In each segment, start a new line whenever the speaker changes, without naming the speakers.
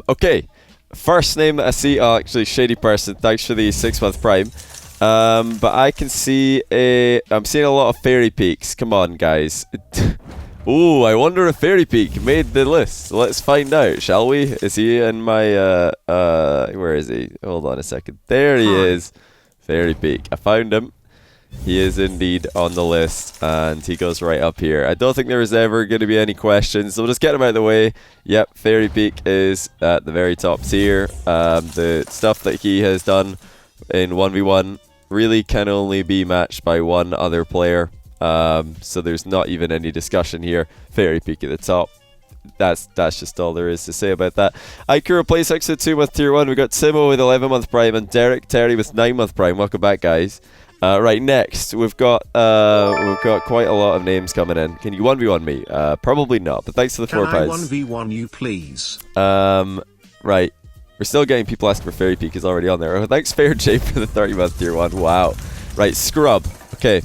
Okay, first name that I see, actually Shady Person, thanks for the 6-month Prime. But I can see I'm seeing a lot of Fairy Peaks. Come on, guys. Ooh, I wonder if Fairy Peak made the list. Let's find out, shall we? Is he in my, where is he? Hold on a second. There he is. Fairy Peak. I found him. He is indeed on the list, and he goes right up here. I don't think there is ever going to be any questions, so we'll just get him out of the way. Yep, Fairy Peak is at the very top tier. The stuff that he has done in 1v1 really can only be matched by one other player. So there's not even any discussion here. Fairy Peak at the top. That's just all there is to say about that. Ikura plays 6-2 with tier 1. We got Timo with 11-month Prime and Derek Terry with 9-month Prime. Welcome back, guys. Right, next we've got quite a lot of names coming in. Can you 1v1 me? Probably not, but thanks for the 4 pies.
Can I 1v1 you, please?
Right. We're still getting people asking for Fairy Peak is already on there. Oh, thanks FairJame for the 30-month tier 1. Wow. Right, Scrub. Okay.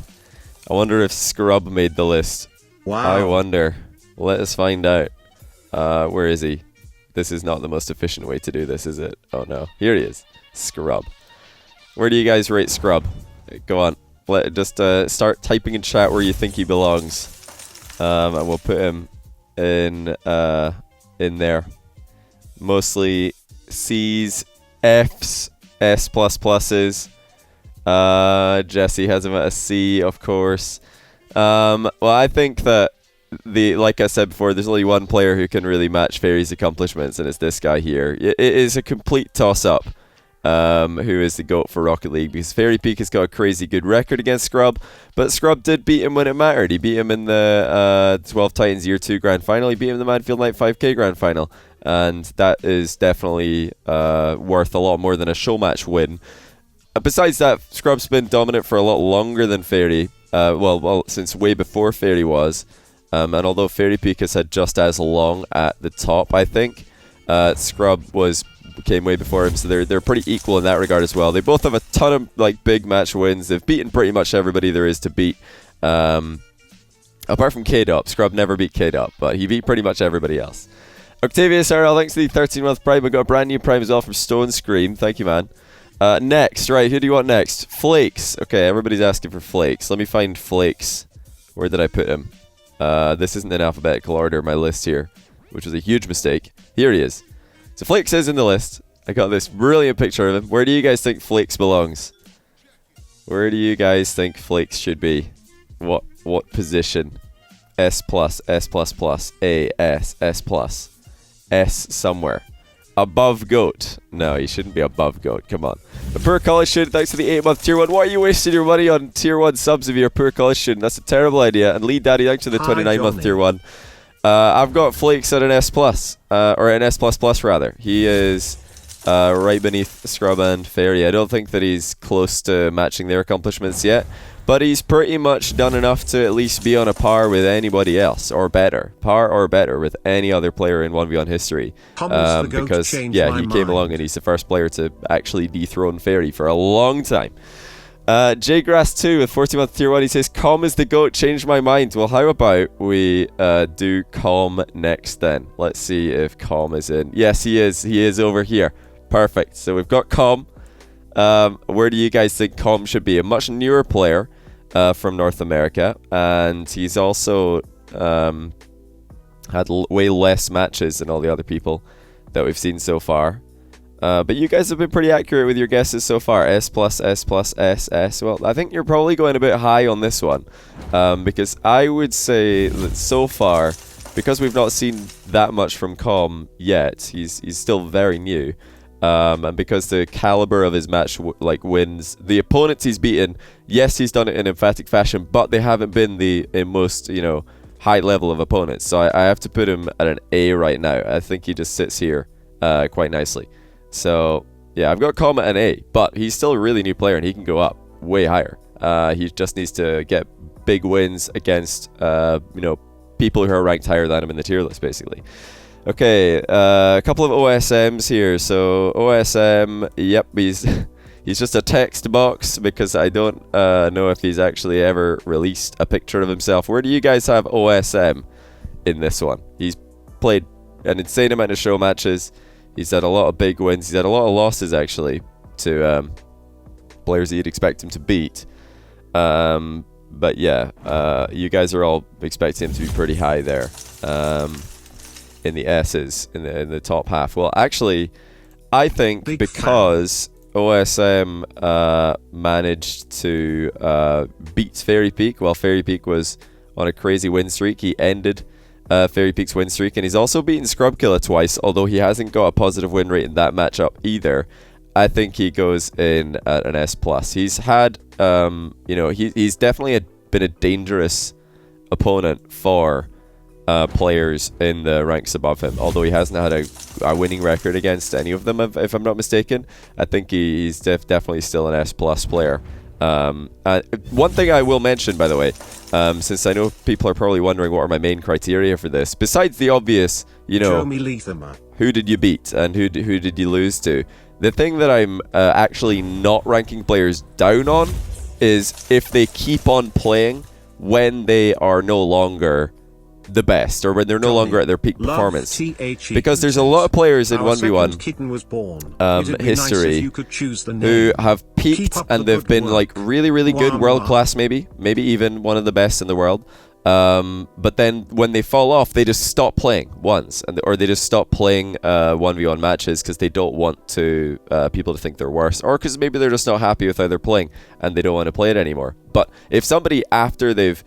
I wonder if Scrub made the list.
Wow.
I wonder. Let us find out. Where is he? This is not the most efficient way to do this, is it? Oh no. Here he is. Scrub. Where do you guys rate Scrub? Go on. Just start typing in chat where you think he belongs. And we'll put him in there. Mostly C's, F's, S++. Jesse has him at a C, of course. Well, I think that like I said before, there's only one player who can really match Fairy's accomplishments, and it's this guy here. It is a complete toss-up. Who is the GOAT for Rocket League, because Fairy Peak has got a crazy good record against Scrub, but Scrub did beat him when it mattered. He beat him in the 12 Titans Year 2 Grand Final. He beat him in the Manfield Night 5K Grand Final, and that is definitely worth a lot more than a show match win. Besides that, Scrub's been dominant for a lot longer than Fairy, well, since way before Fairy was, and although Fairy Peak has had just as long at the top, I think, Scrub came way before him, so they're pretty equal in that regard as well. They both have a ton of like big match wins. They've beaten pretty much everybody there is to beat. Apart from Kade Up. Scrub never beat Kade Up, but he beat pretty much everybody else. Octavius RL, thanks to the 13-month Prime. We got a brand new Prime as well from Stone Scream. Thank you, man. Next, right, who do you want next? Flakes. Okay, everybody's asking for Flakes. Let me find Flakes. Where did I put him? This isn't in alphabetical order, my list here, which was a huge mistake. Here he is. So Flakes is in the list. I got this brilliant picture of him. Where do you guys think Flakes belongs? Where do you guys think Flakes should be? What position? S+, S++, A, S, S+, S somewhere. Above GOAT. No, he shouldn't be above GOAT. Come on. A poor college student, thanks to the 8-month tier 1. Why are you wasting your money on tier 1 subs if you're a poor college student? That's a terrible idea. And Lead Daddy, thanks to the 29-month tier 1. I've got Flakes at an S+, or an S++ rather. He is right beneath Scrub and Fairy. I don't think that he's close to matching their accomplishments yet, but he's pretty much done enough to at least be on a par with anybody else, or better. Par or better with any other player in 1v1 history. Because, yeah, he came along and he's the first player to actually dethrone Fairy for a long time. JGrass2 with 40-month tier 1, he says, Calm is the GOAT, changed my mind. Well, how about we do Calm next then? Let's see if Calm is in. Yes, he is. He is over here. Perfect. So we've got Calm. Where do you guys think Calm should be? A much newer player from North America, and he's also had way less matches than all the other people that we've seen so far. But you guys have been pretty accurate with your guesses so far. S+, S+, S, S. Well, I think you're probably going a bit high on this one. Because I would say that so far, because we've not seen that much from Calm yet, he's still very new. And because the caliber of his match wins, the opponents he's beaten, yes, he's done it in emphatic fashion, but they haven't been the most, high level of opponents. So I have to put him at an A right now. I think he just sits here quite nicely. So, yeah, I've got Calm at an A, but he's still a really new player and he can go up way higher. He just needs to get big wins against, people who are ranked higher than him in the tier list, basically. Okay, a couple of OSMs here. So, OSM, yep, he's just a text box because I don't know if he's actually ever released a picture of himself. Where do you guys have OSM in this one? He's played an insane amount of show matches. He's had a lot of big wins. He's had a lot of losses, actually, to players that you'd expect him to beat. But yeah, you guys are all expecting him to be pretty high there in the S's, in the top half. Well, actually, I think because OSM managed to beat Fairy Peak while Fairy Peak was on a crazy win streak, he ended Fairy Peak's win streak, and he's also beaten Scrub Killa twice, although he hasn't got a positive win rate in that matchup either. I think he goes in at an S+. He's had, he's definitely been a dangerous opponent for players in the ranks above him, although he hasn't had a winning record against any of them, if I'm not mistaken. I think he's definitely still an S+ player. One thing I will mention, by the way, since I know people are probably wondering what are my main criteria for this, besides the obvious, who did you beat and who did you lose to, the thing that I'm actually not ranking players down on is if they keep on playing when they are no longer the best, or when they're no longer at their peak performance. Because there's a lot of players in 1v1 history who have peaked and they've been like really good, world class, maybe even one of the best in the world. But then when they fall off, they just stop playing once, or they just stop playing 1v1 matches because they don't want to people to think they're worse, or because maybe they're just not happy with how they're playing and they don't want to play it anymore. But if somebody, after they've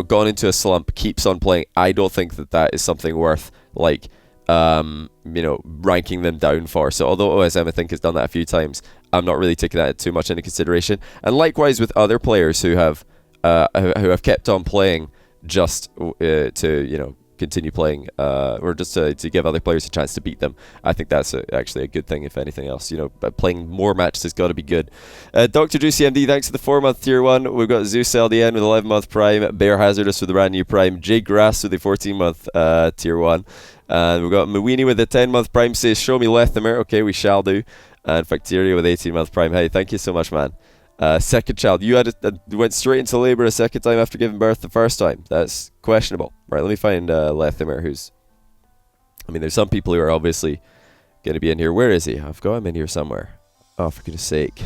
gone into a slump, keeps on playing, I don't think that is something worth like ranking them down for. So although OSM I think has done that a few times, I'm not really taking that too much into consideration. And likewise with other players who have kept on playing just to continue playing, or just to give other players a chance to beat them. I think that's actually a good thing, if anything else. But playing more matches has got to be good. Dr. Juicy MD, thanks for the 4-month tier 1. We've got Zeus LDN with 11-month prime, Bear Hazardous with the brand new prime, Jay Grass with the 14-month tier 1, and we've got Mweenie with the 10-month prime, says show me Lethamer. Okay, we shall do. And Facteria with 18-month prime. Hey, thank you so much, man. Second child, you went straight into labor a second time after giving birth the first time. That's questionable. Right, let me find Lethamer, there's some people who are obviously going to be in here. Where is he? I've got him in here somewhere. Oh, for goodness sake.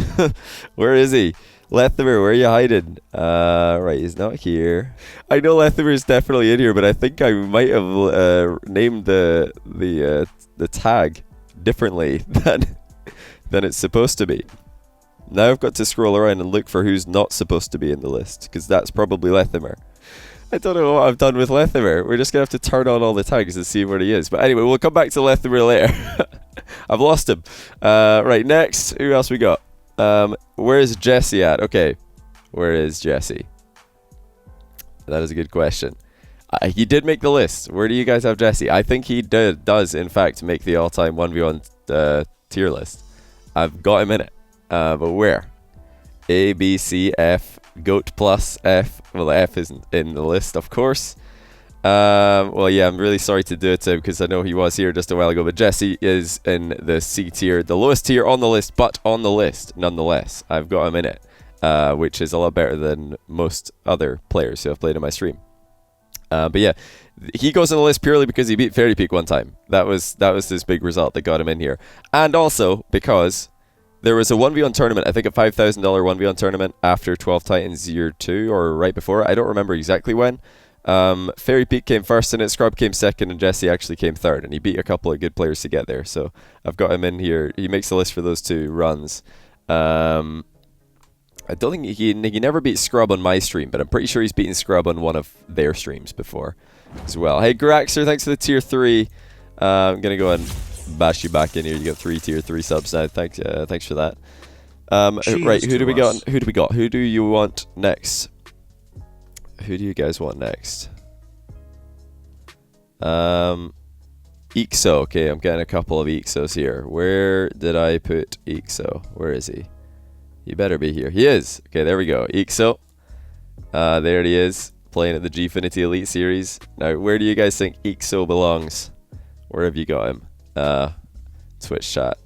Where is he? Lethamer, where are you hiding? Right, he's not here. I know Lethamer is definitely in here, but I think I might have named the tag differently than it's supposed to be. Now I've got to scroll around and look for who's not supposed to be in the list, because that's probably Lethamer. I don't know what I've done with Lethamer. We're just going to have to turn on all the tags and see where he is. But anyway, we'll come back to Lethamer later. I've lost him. Right, next. Who else we got? Where is Jesse at? Okay, where is Jesse? That is a good question. He did make the list. Where do you guys have Jesse? I think he does, in fact, make the all-time 1v1 tier list. I've got him in it. But where? A, B, C, F, GOAT plus F. Well, F isn't in the list, of course. Well, yeah, I'm really sorry to do it to him because I know he was here just a while ago. But Jesse is in the C tier, the lowest tier on the list, but on the list nonetheless. I've got him in it, which is a lot better than most other players who have played in my stream. But yeah, he goes on the list purely because he beat Fairy Peak one time. That was this big result that got him in here, and also because there was a 1v1 tournament, I think a $5,000 1v1 tournament after 12 Titans year 2 or right before it. I don't remember exactly when. Fairy Peak came first in it, Scrub came second, and Jesse actually came third, and he beat a couple of good players to get there. So I've got him in here. He makes the list for those two runs. I don't think he never beat Scrub on my stream, but I'm pretty sure he's beaten Scrub on one of their streams before as well. Hey Graxer, thanks for the tier 3. I'm gonna go ahead and bash you back in here. You got 3 tier 3 subs now. Thanks for that. Right, who do we got? Who do you want next? Who do you guys want next? Eekso. Okay, I'm getting a couple of Eeksos here. Where did I put Eekso? Where is he? He better be here. He is. Okay, there we go. Eekso. There he is, playing at the Gfinity Elite Series. Now, where do you guys think Eekso belongs? Where have you got him? Twitch chat.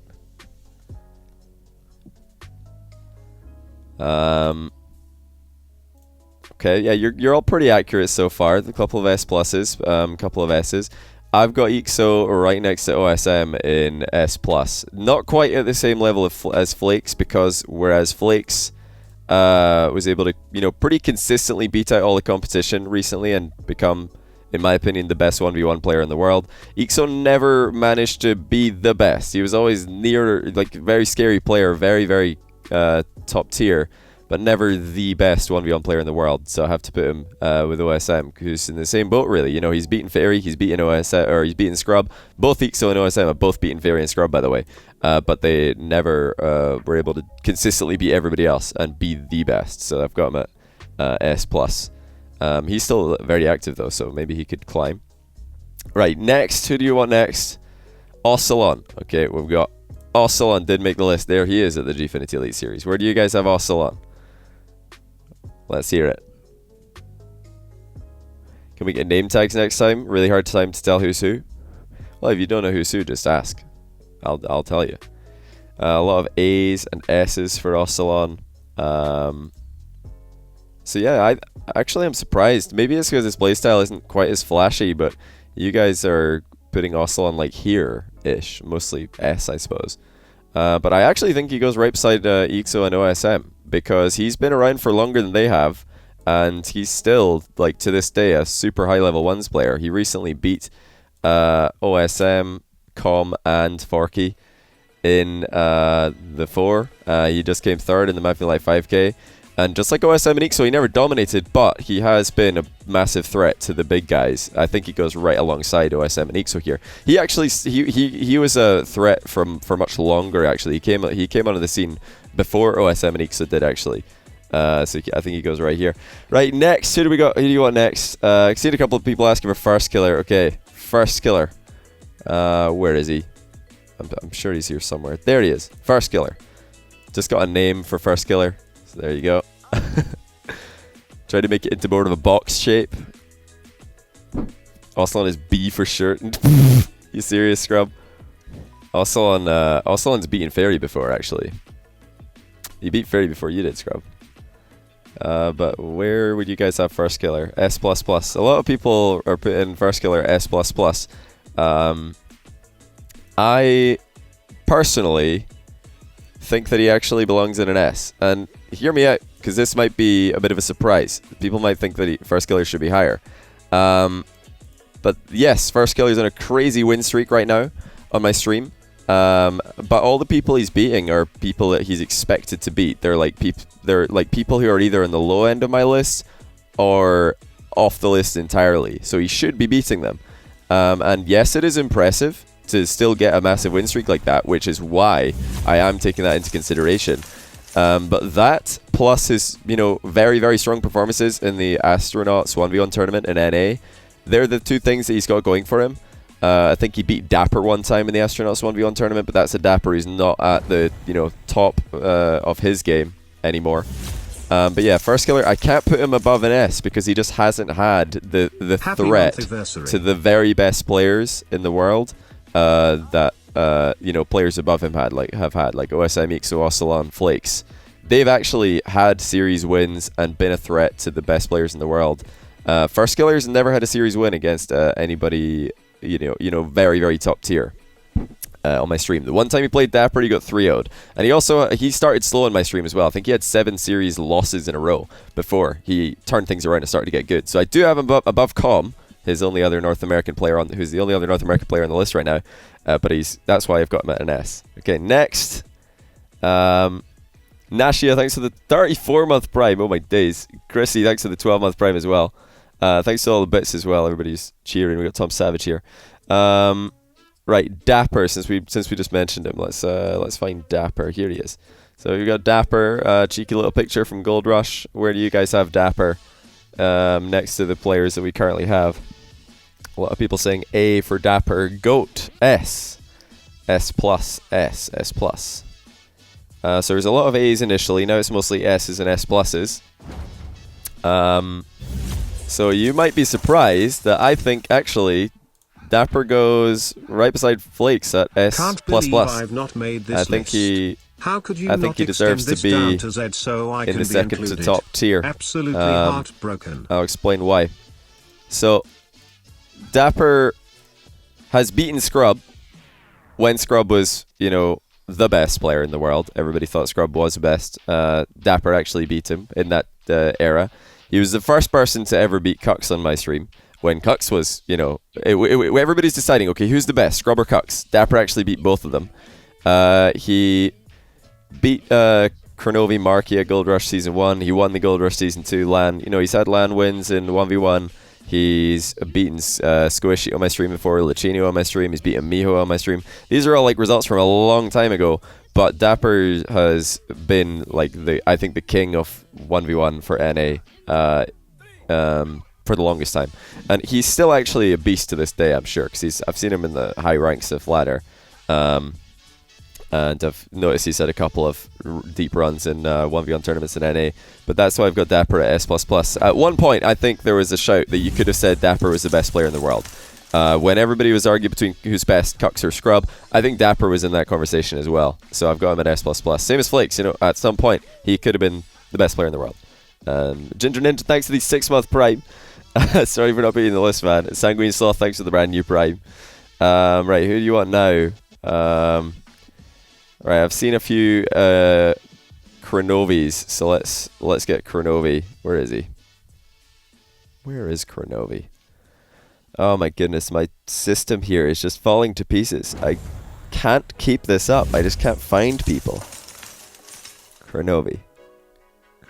Okay, yeah, you're all pretty accurate so far. A couple of S pluses, couple of S's. I've got Eekso right next to OSM in S+. Not quite at the same level as Flakes, because whereas Flakes was able to, pretty consistently beat out all the competition recently and become, in my opinion, the best 1v1 player in the world, Eekso never managed to be the best. He was always near, like, very scary player, very, very top tier, but never the best 1v1 player in the world. So I have to put him with OSM, who's in the same boat, really. He's beaten Fairy, he's beaten OSM, or he's beaten Scrub. Both Eekso and OSM have both beaten Fairy and Scrub, by the way. But they never were able to consistently beat everybody else and be the best. So I've got him at S+. He's still very active, though, so maybe he could climb. Right, next. Who do you want next? Arsalan. Okay, we've got Arsalan did make the list. There he is at the Gfinity Elite Series. Where do you guys have Arsalan? Let's hear it. Can we get name tags next time? Really hard time to tell who's who. Well, if you don't know who's who, just ask. I'll tell you. A lot of A's and S's for Arsalan. So yeah, I'm surprised. Maybe it's because his playstyle isn't quite as flashy, but you guys are putting Arsalan like here-ish. Mostly S, I suppose. But I actually think he goes right beside Eekso and OSM, because he's been around for longer than they have, and he's still, like, to this day, a super high level 1s player. He recently beat OSM, Com, and Forky in the 4. He just came 3rd in the Map Life 5k. And just like OSM and Eekso, he never dominated, but he has been a massive threat to the big guys. I think he goes right alongside OSM and Eekso here. He actually he was a threat for much longer. Actually, he came onto the scene before OSM and Eekso did, actually. So I think he goes right here. Right, next, who do we got? Who do you want next? I've seen a couple of people asking for First Killer. Okay, First Killer. Where is he? I'm sure he's here somewhere. There he is. First Killer. Just got a name for First Killer. So there you go. Try to make it into more of a box shape. Arsalan is B for shirt. You serious, Scrub? Arsalan's beaten Fairy before, actually. He beat Fairy before you did, Scrub. But where would you guys have First Killer? S++. A lot of people are putting First Killer S++. I personally think that he actually belongs in an S. And hear me out, because this might be a bit of a surprise. People might think that First Killer should be higher. But yes, First Killer's on a crazy win streak right now on my stream. But all the people he's beating are people that he's expected to beat. They're like people who are either in the low end of my list or off the list entirely. So he should be beating them. And yes, it is impressive to still get a massive win streak like that, which is why I am taking that into consideration. But that, plus his, very, very strong performances in the Astronauts 1v1 tournament in NA, they're the two things that he's got going for him. I think he beat Dapper one time in the Astronauts 1v1 tournament, but that's a Dapper who's not at the, top of his game anymore. But yeah, First Killer, I can't put him above an S because he just hasn't had the threat to the very best players in the world that players above him have had, like OSM, Eekso, Arsalan, Flakes. They've actually had series wins and been a threat to the best players in the world. First Killer's never had a series win against anybody, very, very top tier. On my stream. The one time he played Dapper, he got 3-0'd. And he started slow on my stream as well. I think he had 7 series losses in a row before he turned things around and started to get good. So I do have him above Com, his only other North American player who's the only other North American player on the list right now. But that's why I've got him at an S. Okay, next. Nashia, thanks for the 34-month Prime. Oh my days. Chrissy, thanks for the 12-month Prime as well. Thanks to all the bits as well. Everybody's cheering. We got Tom Savage here. Right, Dapper. Since we just mentioned him, let's find Dapper. Here he is. So we got Dapper. Cheeky little picture from Gold Rush. Where do you guys have Dapper? Next to the players that we currently have. A lot of people saying A for Dapper. Goat S. S+. S+. So there's a lot of A's initially. Now it's mostly S's and S+'s. So you might be surprised that I think actually Dapper goes right beside Flakes at S++.
I've not made this
I think he deserves to be in the second to top tier.
Absolutely heartbroken.
I'll explain why. So Dapper has beaten Scrub when Scrub was, the best player in the world. Everybody thought Scrub was the best. Dapper actually beat him in that era. He was the first person to ever beat Kux on my stream. When Kux was, everybody's deciding, okay, who's the best, Scrub or Kux? Dapper actually beat both of them. He beat Chrono V Marky at Gold Rush Season 1. He won the Gold Rush Season 2 LAN. He's had LAN wins in 1v1. He's beaten Squishy on my stream before, Lachino on my stream. He's beaten Miho on my stream. These are all like results from a long time ago. But Dapper has been like I think the king of 1v1 for NA for the longest time. And he's still actually a beast to this day, I'm sure, because I've seen him in the high ranks of ladder. And I've noticed he's had a couple of deep runs in 1v1 tournaments in NA. But that's why I've got Dapper at S++. At one point, I think there was a shout that you could have said Dapper was the best player in the world. When everybody was arguing between who's best, Kux or Scrub, I think Dapper was in that conversation as well. So I've got him at S++. Same as Flakes, at some point, he could have been the best player in the world. Ginger Ninja, thanks for the 6-month Prime. Sorry for not being in the list, man. Sanguine Sloth, thanks for the brand new Prime. Right, who do you want now? Right, I've seen a few Chrono Vs, so let's get Chrono V. Where is he? Where is Chrono V? Oh my goodness, my system here is just falling to pieces. I can't keep this up. I just can't find people. Chrono V.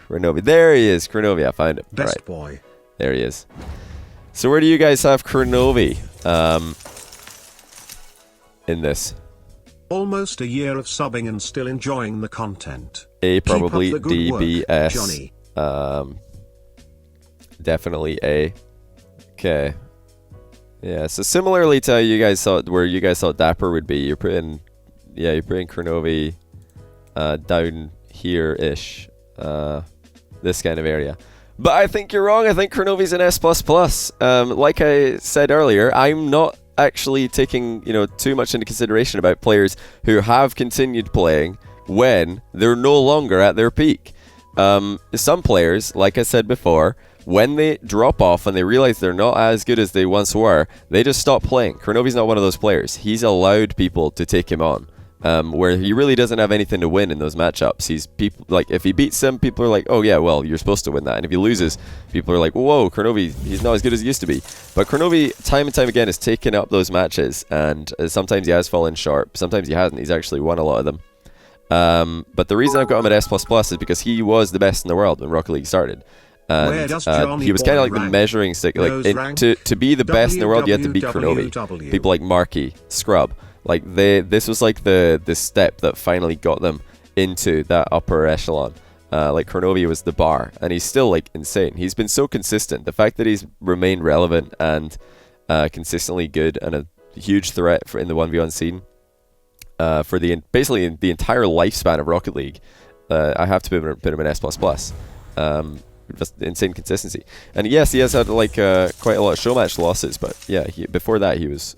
There he is, Chrono V. I found him.
Best
right.
boy.
There he is. So where do you guys have Chrono V in this?
Almost a year of subbing and still enjoying the content.
A, probably. DBS.
Johnny.
Definitely A. Okay. Yeah, so similarly to how you guys thought, where you guys thought Dapper would be, you're putting Chrono V down here-ish. This kind of area. But I think you're wrong. I think Chrono V's an S++. Like I said earlier, I'm not actually taking too much into consideration about players who have continued playing when they're no longer at their peak. Some players, like I said before, when they drop off and they realize they're not as good as they once were, they just stop playing. Chrono V's not one of those players. He's allowed people to take him on. Where he really doesn't have anything to win in those matchups. If he beats them, people are like, oh yeah, well, you're supposed to win that. And if he loses, people are like, whoa, Chrono V, he's not as good as he used to be. But Chrono V, time and time again, has taken up those matches, and sometimes he has fallen short, sometimes he hasn't. He's actually won a lot of them. But the reason I've got him at S++ is because he was the best in the world when Rocket League started. And he was kind of like the measuring stick. To be the best in the world, you had to beat Chrono V. People like Marky, Scrub. This was like the step that finally got them into that upper echelon. Chrono V was the bar, and he's still insane. He's been so consistent. The fact that he's remained relevant and consistently good and a huge threat in the 1v1 scene for basically the entire lifespan of Rocket League, I have to put him in S++. Just insane consistency. And yes, he has had quite a lot of show match losses, but yeah, before that he was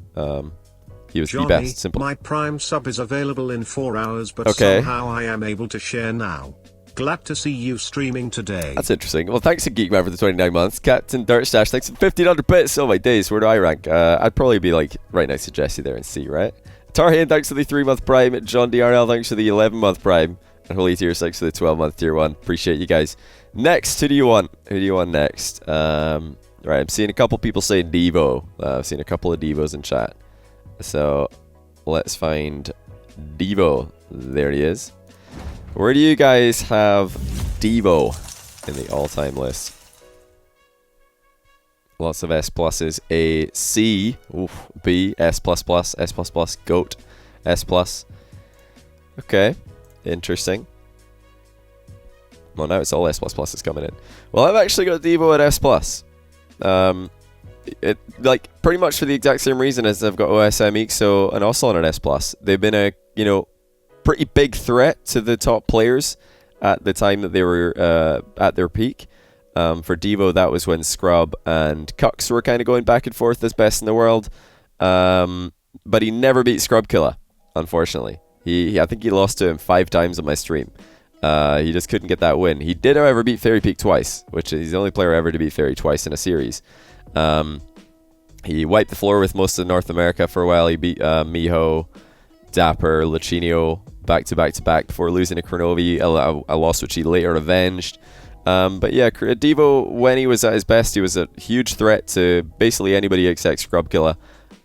Johnny,
the best. Simple.
My Prime sub is available in 4 hours, but somehow I am able to share now. Glad to see you streaming today.
That's interesting. Well, thanks to Geekman for the 29 months. Captain Dirt Stash, thanks for 1500 bits. Oh my days, where do I rank? I'd probably be right next to Jesse there and C, right? Tarhan, thanks for the 3-month Prime. John DRL, thanks for the 11-month Prime. And Holy Tier 6 for the 12-month Tier 1. Appreciate you guys. Next, who do you want? Who do you want next? Right, I'm seeing a couple people say Devo. I've seen a couple of Devos in chat. So let's find Devo. There he is. Where do you guys have Devo in the all-time list? Lots of S pluses. A, C, oof, B, S++, S++, GOAT, S+. Okay, interesting. Well, now it's all S++ is coming in. Well, I've actually got Devo at S+. Pretty much for the exact same reason as I've got OSM, Eekso and Arsalan at S+. They've been a, pretty big threat to the top players at the time that they were at their peak. For Devo, that was when Scrub and Kux were kind of going back and forth as best in the world. But he never beat Scrub Killa, unfortunately. I think he lost to him 5 times on my stream. He just couldn't get that win. He did, however, beat Fairy Peak twice, which is the only player ever to beat Fairy twice in a series. He wiped the floor with most of North America for a while. He beat Miho, Dapper, Lachino back to back before losing to Chrono V, a loss which he later avenged. But yeah, Devo, when he was at his best, he was a huge threat to basically anybody except Scrub Killa.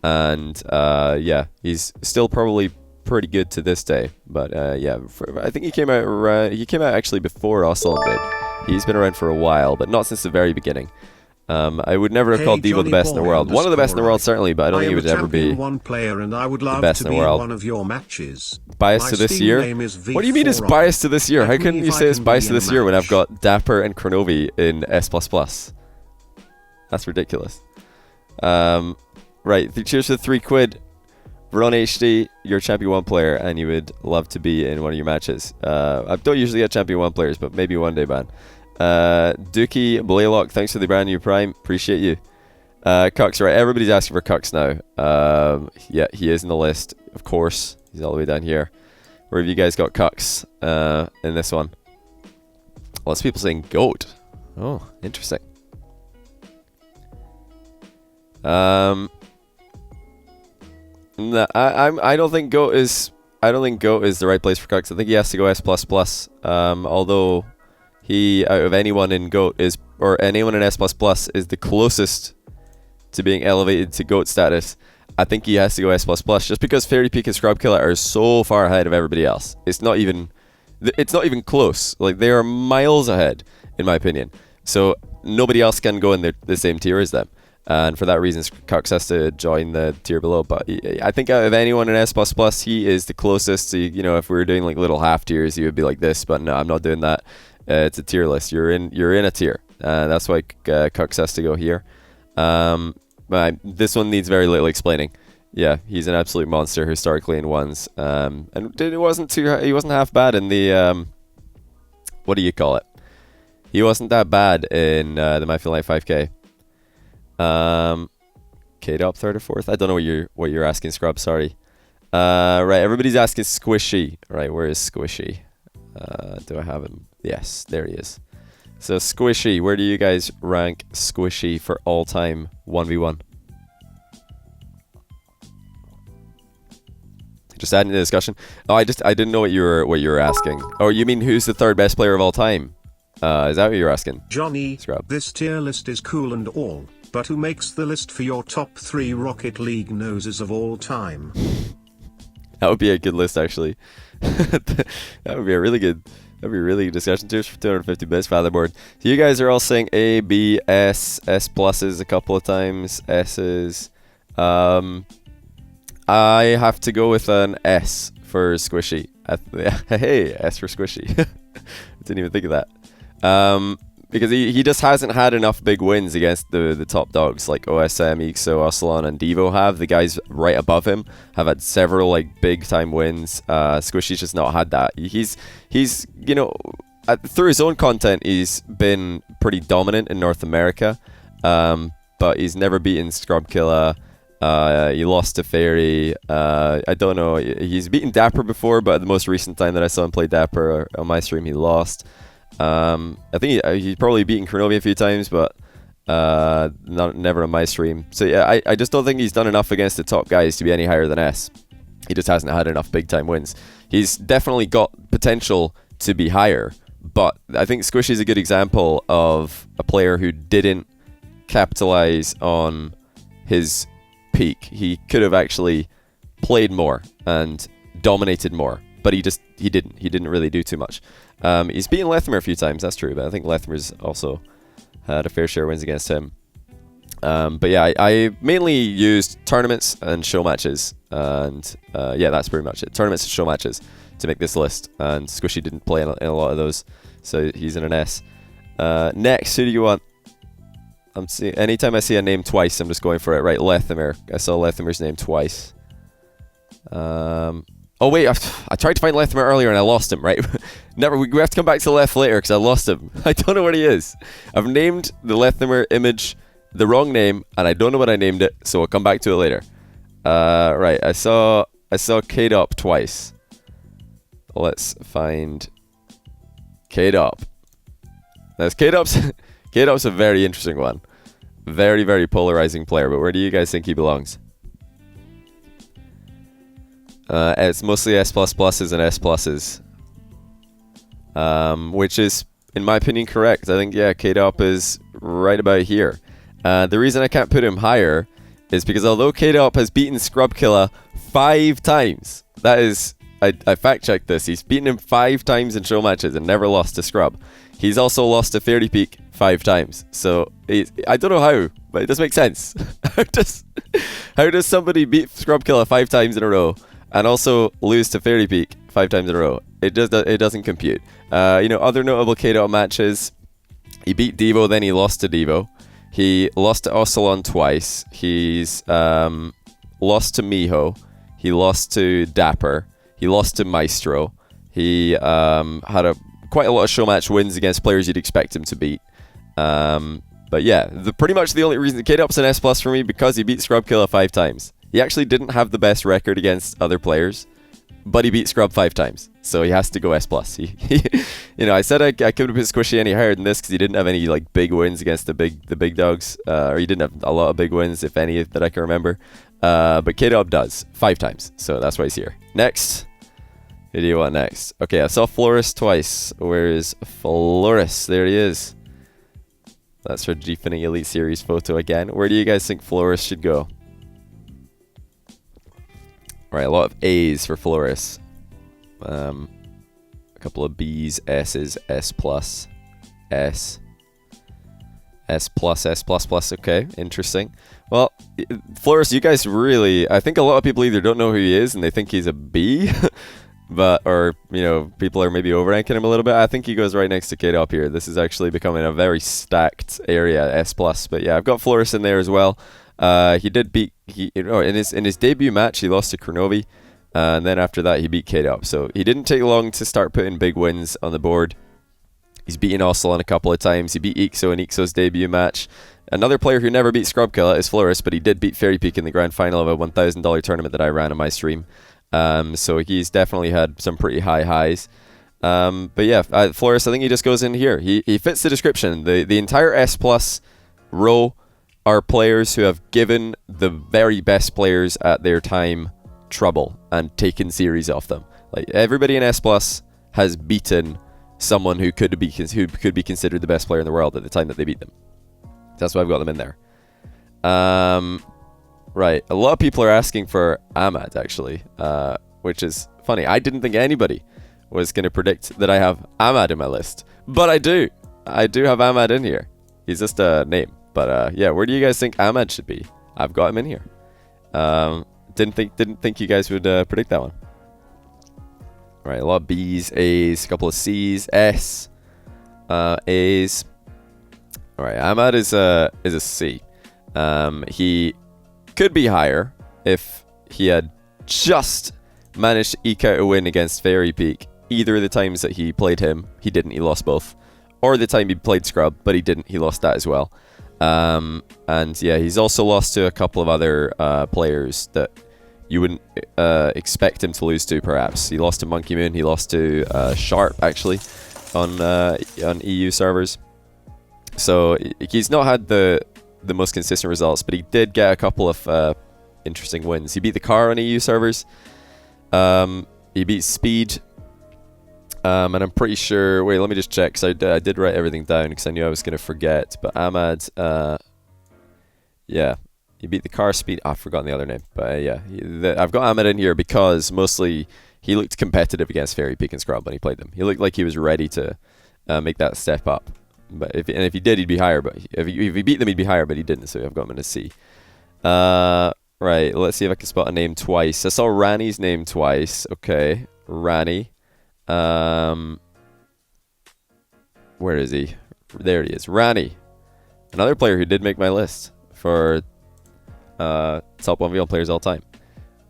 And yeah, he's still probably pretty good to this day. But yeah, I think he came out actually before Arsalan did. He's been around for a while, but not since the very beginning. I would never have called Devo the best in the world. One of the best in the world, certainly, but I don't think he would ever be the best in the world.
One of your matches.
Biased to this year? What do you mean it's biased to this year? How can you say it's biased to this year when I've got Dapper and Chrono V in S++? That's ridiculous. Right, cheers for the £3. Ron HD, you're a Champion 1 player, and you would love to be in one of your matches. I don't usually get Champion 1 players, but maybe one day, man. Dookie, Blaylock, thanks for the brand new Prime. Appreciate you. Kux, right, everybody's asking for Kux now. Yeah, he is in the list, of course. He's all the way down here. Where have you guys got Kux in this one? Lots of people saying GOAT. Oh, interesting. No, I don't think GOAT is the right place for Kux. I think he has to go S++. Although he, out of anyone in GOAT or anyone in S++ is the closest to being elevated to GOAT status. I think he has to go S++, just because Fairy Peak and Scrub Killa are so far ahead of everybody else. It's not even close. Like, they are miles ahead, in my opinion. So nobody else can go in the same tier as them. And for that reason, Kux has to join the tier below. But I think out of anyone in S++, he is the closest to, you know, if we were doing like little half tiers, he would be like this. But no, I'm not doing that. It's a tier list. You're in a tier. That's why Kux has to go here. This one needs very little explaining. Yeah, he's an absolute monster historically in ones. And he wasn't half bad in the what do you call it? He wasn't that bad in the My Feel Like 5K. Kade Up 3rd or 4th. I don't know what you're asking, Scrub. Sorry. Right, everybody's asking Squishy. Right, where is Squishy? Do I have him? Yes, there he is. So Squishy, where do you guys rank Squishy for all-time 1v1? Just adding to the discussion. Oh, I didn't know what you were asking. Oh, you mean who's the 3rd best player of all time? Is that what you're asking?
Johnny,
Scrub.
This tier list is cool and all, but who makes the list for your top 3 Rocket League noses of all time?
That would be a good list, actually. That would be a really good discussion. Cheers for 250 bits, Fatherboard. So you guys are all saying A, B, S pluses a couple of times, S's. I have to go with an S for Squishy. Hey, S for Squishy. Didn't even think of that. Because he just hasn't had enough big wins against the top dogs like OSM, Eekso, Arsalan, and Devo have. The guys right above him have had several like big time wins. Squishy's just not had that. He's you know, through his own content, he's been pretty dominant in North America, but he's never beaten Scrub Killa. He lost to Fairy. I don't know. He's beaten Dapper before, but the most recent time that I saw him play Dapper on my stream, he lost. I think he's probably beaten Chrono V a few times, but never on my stream. So yeah, I just don't think he's done enough against the top guys to be any higher than S. He just hasn't had enough big time wins. He's definitely got potential to be higher, but I think Squishy's a good example of a player who didn't capitalize on his peak. He could have actually played more and dominated more, but he didn't really do too much. He's beaten Lethamyr a few times, that's true, but I think Lethamyr's also had a fair share of wins against him. But yeah, I mainly used tournaments and show matches, and yeah, that's pretty much it. Tournaments and show matches to make this list, and Squishy didn't play in a lot of those, so he's in an S. Next, who do you want? Anytime I see a name twice, I'm just going for it. Right, Lethamyr. I saw Lethamyr's name twice. Oh wait, I tried to find Lethamyr earlier and I lost him, right? We have to come back to Leth later because I lost him. I don't know where he is. I've named the Lethamyr image the wrong name and I don't know what I named it, so I'll come back to it later. Right, I saw Kade Up twice. Let's find Kade Up. Kade Up's a very interesting one. Very, very polarizing player, but where do you guys think he belongs? It's mostly S++ and S+. Which is, in my opinion, correct. I think, yeah, Kade Up is right about here. The reason I can't put him higher is because although Kade Up has beaten Scrub Killa 5 times, that is, I fact-checked this, he's beaten him 5 times in show matches and never lost to Scrub. He's also lost to Fairy Peak 5 times. So, I don't know how, but it does make sense. How does somebody beat Scrub Killa 5 times in a row and also lose to Fairy Peak 5 times in a row? It doesn't compute. Other notable Kade Up matches, he beat Devo, then he lost to Devo. He lost to Arsalan twice. He's lost to Miho. He lost to Dapper. He lost to Maestro. He had quite a lot of show match wins against players you'd expect him to beat. But yeah, pretty much the only reason Kade Up's an S+ for me because he beat Scrub Killa 5 times. He actually didn't have the best record against other players, but he beat Scrub 5 times, so he has to go S+. I said I couldn't put Squishy any higher than this because he didn't have any like big wins against the big dogs, or he didn't have a lot of big wins, if any, that I can remember. But Kade Up does 5 times, so that's why he's here. Next, who do you want next? Okay, I saw Flores twice. Where is Flores? There he is. That's for G-Finning Elite Series photo again. Where do you guys think Flores should go? Right, a lot of A's for Flores. A couple of B's, S's, S+, S++, okay, interesting. Well, Flores, you guys really, I think a lot of people either don't know who he is and they think he's a B, or people are maybe overranking him a little bit. I think he goes right next to Kade Up here. This is actually becoming a very stacked area, S+, but yeah, I've got Flores in there as well. He did beat in his debut match he lost to Chrono V, and then after that he beat Kade Up. So he didn't take long to start putting big wins on the board. He's beaten Arsalan a couple of times. He beat Eekso in Eekso's debut match. Another player who never beat Scrub Killa is Flores, but he did beat Fairy Peak in the grand final of a $1,000 tournament that I ran on my stream. So he's definitely had some pretty high highs. But yeah, Flores, I think he just goes in here. He fits the description. The entire S+ row are players who have given the very best players at their time trouble and taken series off them. Like everybody in S+ has beaten someone who could be considered the best player in the world at the time that they beat them. That's why I've got them in there. Right, a lot of people are asking for Ahmad actually, which is funny. I didn't think anybody was going to predict that I have Ahmad in my list, but I do. I do have Ahmad in here. He's just a name. But yeah, where do you guys think Ahmad should be? I've got him in here. Didn't think you guys would predict that one. All right, a lot of B's, A's, a couple of C's, S, A's. All right, Ahmad is a C. He could be higher if he had just managed to eke out a win against Fairy Peak. Either of the times that he played him, he didn't, he lost both. Or the time he played Scrub, but he didn't, he lost that as well. And yeah, he's also lost to a couple of other players that you wouldn't expect him to lose to, perhaps. He lost to Monkey Moon, he lost to Sharp, actually, on EU servers. So he's not had the most consistent results, but he did get a couple of interesting wins. He beat the car on EU servers. He beat Speed. And I'm pretty sure... Wait, let me just check, because I did write everything down, because I knew I was going to forget. But Ahmad... yeah, he beat the car Speed... I've forgotten the other name. But yeah, I've got Ahmad in here because mostly he looked competitive against Fairy Peak and Scrub when he played them. He looked like he was ready to make that step up. But if he did, he'd be higher. But if he beat them, he'd be higher, but he didn't, so I've got him in a C. Right, let's see if I can spot a name twice. I saw Ronnie's name twice. Okay, Ronnie. Where is he? There he is. Ronnie. Another player who did make my list for top 1v1 players all time.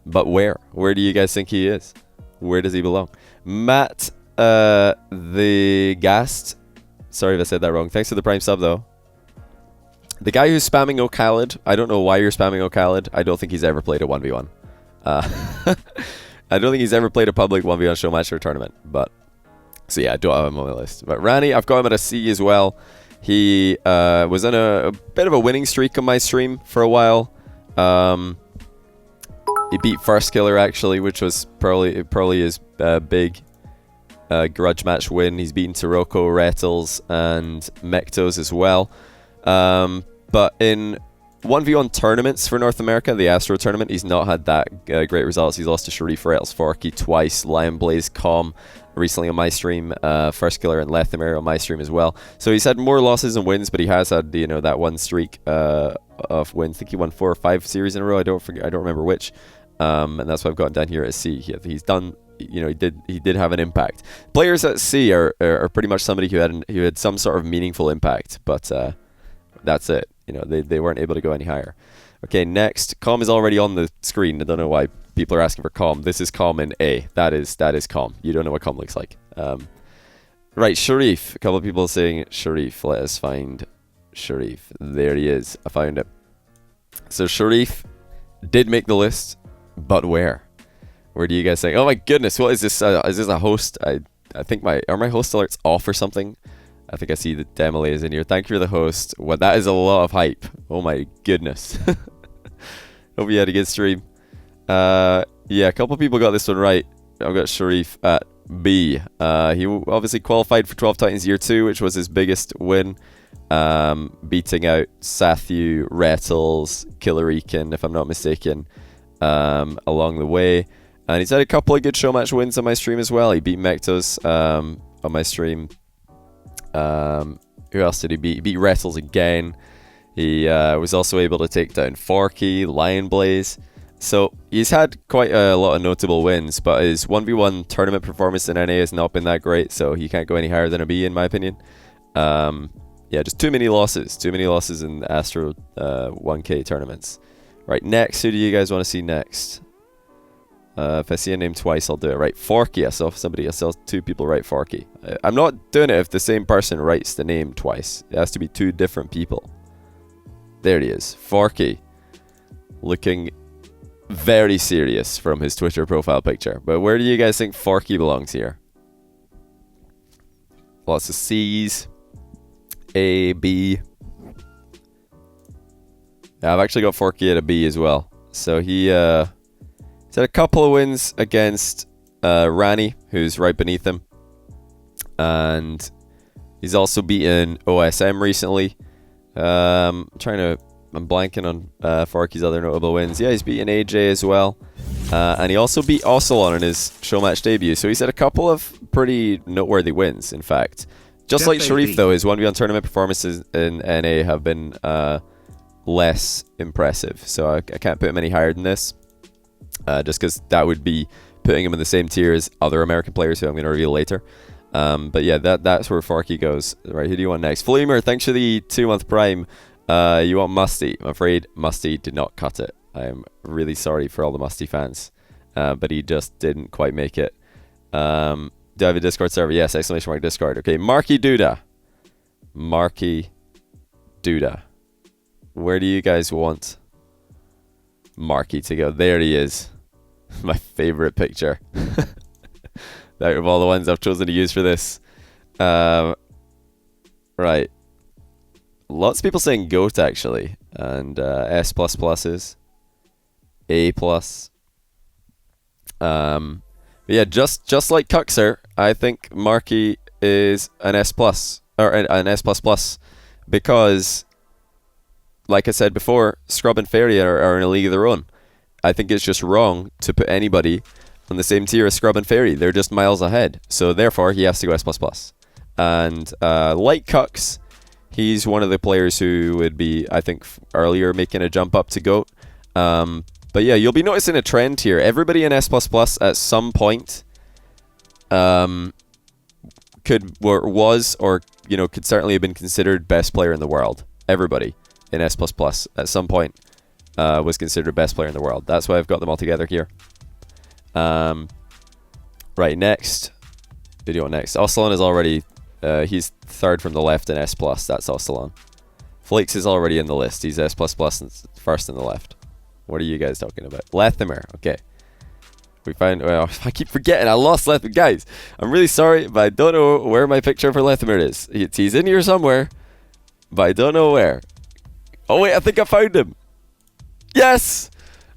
But where? Where do you guys think he is? Where does he belong? Matt, the Gast. Sorry if I said that wrong. Thanks for the prime sub, though. The guy who's spamming O'Khaled, I don't know why you're spamming O'Khaled. I don't think he's ever played a 1v1. I don't think he's ever played a public 1v1 show match or tournament. But so yeah, I don't have him on my list. But Ronnie, I've got him at a C as well. He was on a bit of a winning streak on my stream for a while. He beat First Killer actually, which was probably his big grudge match win. He's beaten Taroko, Rettles, and Mechtoes as well. But in 1v1 tournaments for North America, the Astro tournament, he's not had that great results. He's lost to Sharif, Rettles, Forky twice, Lion Blaze, Com recently on my stream, First Killer and Lethamir on my stream as well. So he's had more losses than wins, but he has had, you know, that one streak of wins. I think he won 4 or 5 series in a row. I don't remember which. And that's why I've gotten down here at C. He's done, you know, he did have an impact. Players at C are pretty much somebody who had some sort of meaningful impact, but that's it. You know, they weren't able to go any higher. Okay, next, Com is already on the screen. I don't know why people are asking for Com. This is Com in A. That is Com. You don't know what Com looks like. Right, Sharif. A couple of people saying Sharif. Let us find Sharif. There he is. I found it. So Sharif did make the list. But where? Where do you guys think? Oh my goodness, what is this? Is this a host? I think are my host alerts off or something? I think I see the Demole is in here. Thank you for the host. Well, that is a lot of hype. Oh my goodness. Hope you had a good stream. Yeah, a couple people got this one right. I've got Sharif at B. He obviously qualified for 12 Titans Year 2, which was his biggest win. Beating out Sathu, Rettles, Killer Eekon, if I'm not mistaken. Along the way, and he's had a couple of good show match wins on my stream as well. He beat Mechtoes on my stream. Who else did he beat? He beat Rettles again. He was also able to take down Forky, Lion Blaze. So he's had quite a lot of notable wins, but his 1v1 tournament performance in NA has not been that great, so he can't go any higher than a B in my opinion. Yeah, just too many losses in Astro 1K tournaments. Right, next, who do you guys want to see next? If I see a name twice, I'll do it. Right, Forky. I saw 2 people write Forky. I'm not doing it if the same person writes the name twice. It has to be 2 different people. There he is, Forky. Looking very serious from his Twitter profile picture. But where do you guys think Forky belongs here? Lots of C's. A, B. Yeah, I've actually got Forky at a B as well. So he's had a couple of wins against Ronnie, who's right beneath him. And he's also beaten OSM recently. I'm blanking on Forky's other notable wins. Yeah, he's beaten AJ as well. And he also beat Arsalan in his show match debut. So he's had a couple of pretty noteworthy wins, in fact. Just like Sharif, though, his 1v1 tournament performances in NA have been less impressive, so I can't put him any higher than this, just because that would be putting him in the same tier as other American players who I'm going to reveal later. But yeah, that's where Forky goes. Right, who do you want next? Flamer, thanks for the 2-month prime. You want Musty? I'm afraid Musty did not cut it. I'm really sorry for all the Musty fans, but he just didn't quite make it. Do I have a Discord server? Yes, exclamation mark Discord. Okay, Markydooda. Where do you guys want Marky to go? There he is. My favorite picture. Out of all the ones I've chosen to use for this. Right. Lots of people saying GOAT actually. And S++s. A+. But yeah, just like Kuxir, I think Marky is an S+, or an S++, because like I said before, Scrub and Fairy are in a league of their own. I think it's just wrong to put anybody on the same tier as Scrub and Fairy. They're just miles ahead. So therefore, he has to go S++. And like Kux, he's one of the players who would be, I think, earlier making a jump up to GOAT. But yeah, you'll be noticing a trend here. Everybody in S++ at some point could certainly have been considered best player in the world. Everybody in S++ at some point was considered best player in the world. That's why I've got them all together here. Right, next. Video next. Arsalan is already, he's third from the left in S+. That's Arsalan. Flakes is already in the list. He's S++ and first in the left. What are you guys talking about? Lethamir. Okay. We found... Well, I keep forgetting. I lost Lethamir. Guys, I'm really sorry, but I don't know where my picture for Lethamir is. He's in here somewhere. but I don't know where. Oh wait, I think I found him. Yes!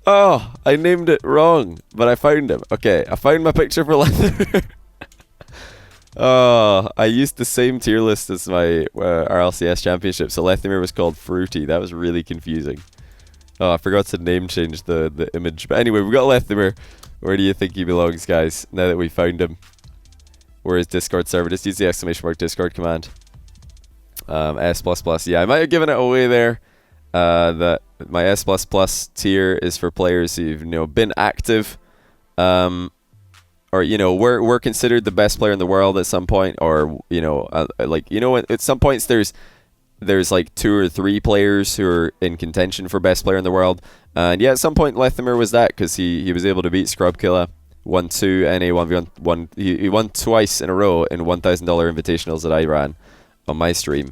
Oh, I named it wrong, but I found him. Okay, I found my picture for Lethimer. Oh, I used the same tier list as my RLCS championship, so Lethimer was called Fruity. That was really confusing. Oh, I forgot to name change the image. But anyway, we've got Lethimer. Where do you think he belongs, guys, now that we found him? Where is Discord server? Just use the exclamation mark Discord command. S++. Yeah, I might have given it away there. That my S++ tier is for players who've been active, or we're considered the best player in the world at some point, or at some points there's like 2 or 3 players who are in contention for best player in the world, and yeah, at some point Lethimer was that because he was able to beat Scrub Killa, won 2 NA 1v1. He won twice in a row in $1,000 invitationals that I ran on my stream.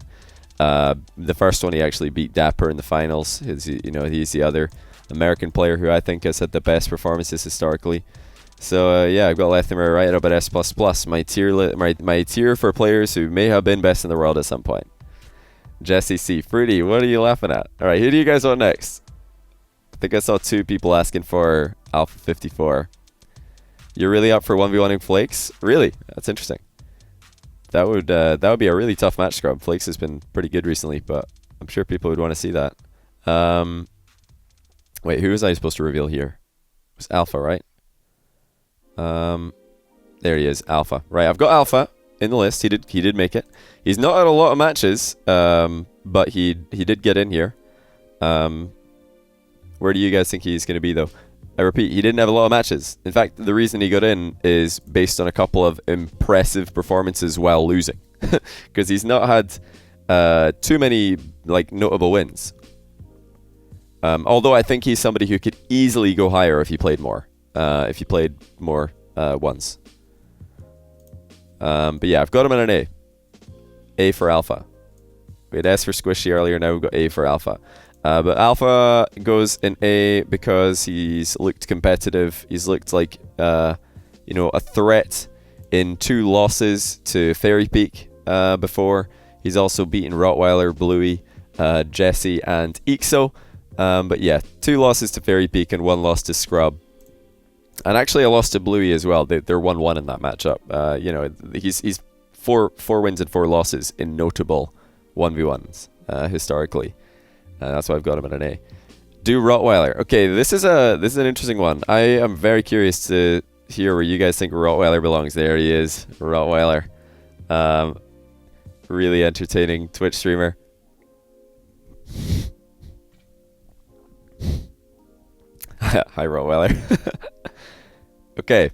The first one he actually beat Dapper in the finals. He's the other American player who I think has had the best performances historically. So yeah, I've got Lethimer right up at S++. My tier for players who may have been best in the world at some point. Jesse C. Fruity, what are you laughing at? Alright, who do you guys want next? I think I saw 2 people asking for Alpha 54. You're really up for 1v1ing Flakes? Really? That's interesting. That would be a really tough match, Scrub. Flakes has been pretty good recently, but I'm sure people would want to see that. Wait, who was I supposed to reveal here? It was Alpha, right? There he is, Alpha. Right, I've got Alpha in the list. He did make it. He's not had a lot of matches, but he did get in here. Where do you guys think he's going to be, though? I repeat, he didn't have a lot of matches. In fact, the reason he got in is based on a couple of impressive performances while losing. Because he's not had too many notable wins. Although I think he's somebody who could easily go higher if he played more. Once. But yeah, I've got him in an A. A for Alpha. We had S for Squishy earlier, now we've got A for Alpha. But Alpha goes in A because he's looked competitive. He's looked like a threat in 2 losses to Fairy Peak before. He's also beaten Rottweiler, Bluey, Jesse, and Eekso. But yeah, 2 losses to Fairy Peak and 1 loss to Scrub. And actually a loss to Bluey as well. They're 1-1 in that matchup. He's 4 wins and 4 losses in notable 1v1s historically. That's why I've got him in an A. Do Rottweiler. Okay, this is an interesting one. I am very curious to hear where you guys think Rottweiler belongs. There he is, Rottweiler. Really entertaining Twitch streamer. Hi, Rottweiler. Okay.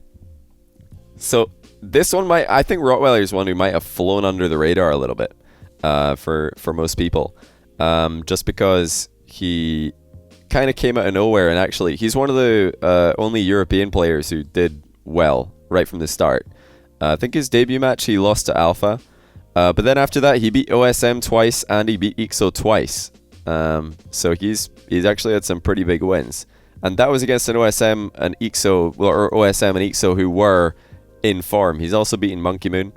So this one I think Rottweiler is one who might have flown under the radar a little bit for most people. Just because he kind of came out of nowhere, and actually he's one of the only European players who did well right from the start. I think his debut match he lost to Alpha, but then after that he beat OSM twice and he beat Eekso twice. So he's actually had some pretty big wins, and that was against an OSM and Eekso, or OSM and Eekso who were in form. He's also beaten Monkey Moon.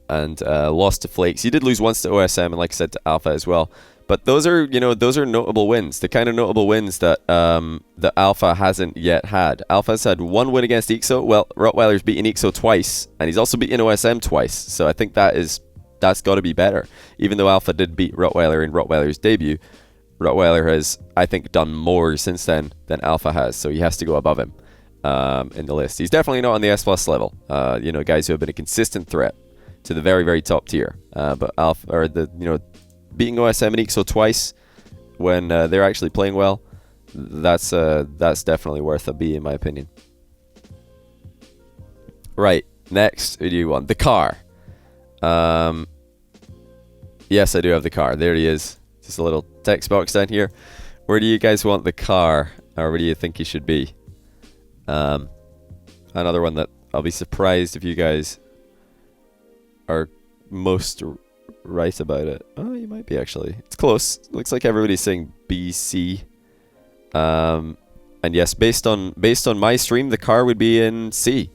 And lost to Flakes. He did lose once to OSM and, like I said, to Alpha as well. But those are notable wins. The kind of notable wins that Alpha hasn't yet had. Alpha's had 1 win against Eekso. Well, Rottweiler's beaten Eekso twice, and he's also beaten OSM twice. So I think that's got to be better. Even though Alpha did beat Rottweiler in Rottweiler's debut, Rottweiler has, I think, done more since then than Alpha has. So he has to go above him in the list. He's definitely not on the S+ level. Guys who have been a consistent threat to the very, very top tier. But Alpha, or beating OSM and Eekso twice when they're actually playing well, that's definitely worth a B in my opinion. Right, next, who do you want? The car. Yes, I do have the car. There he is. Just a little text box down here. Where do you guys want the car? Or where do you think he should be? Another one that I'll be surprised if you guys are most right about it. Oh, you might be actually. It's close. Looks like everybody's saying BC. And yes, based on my stream, the car would be in C.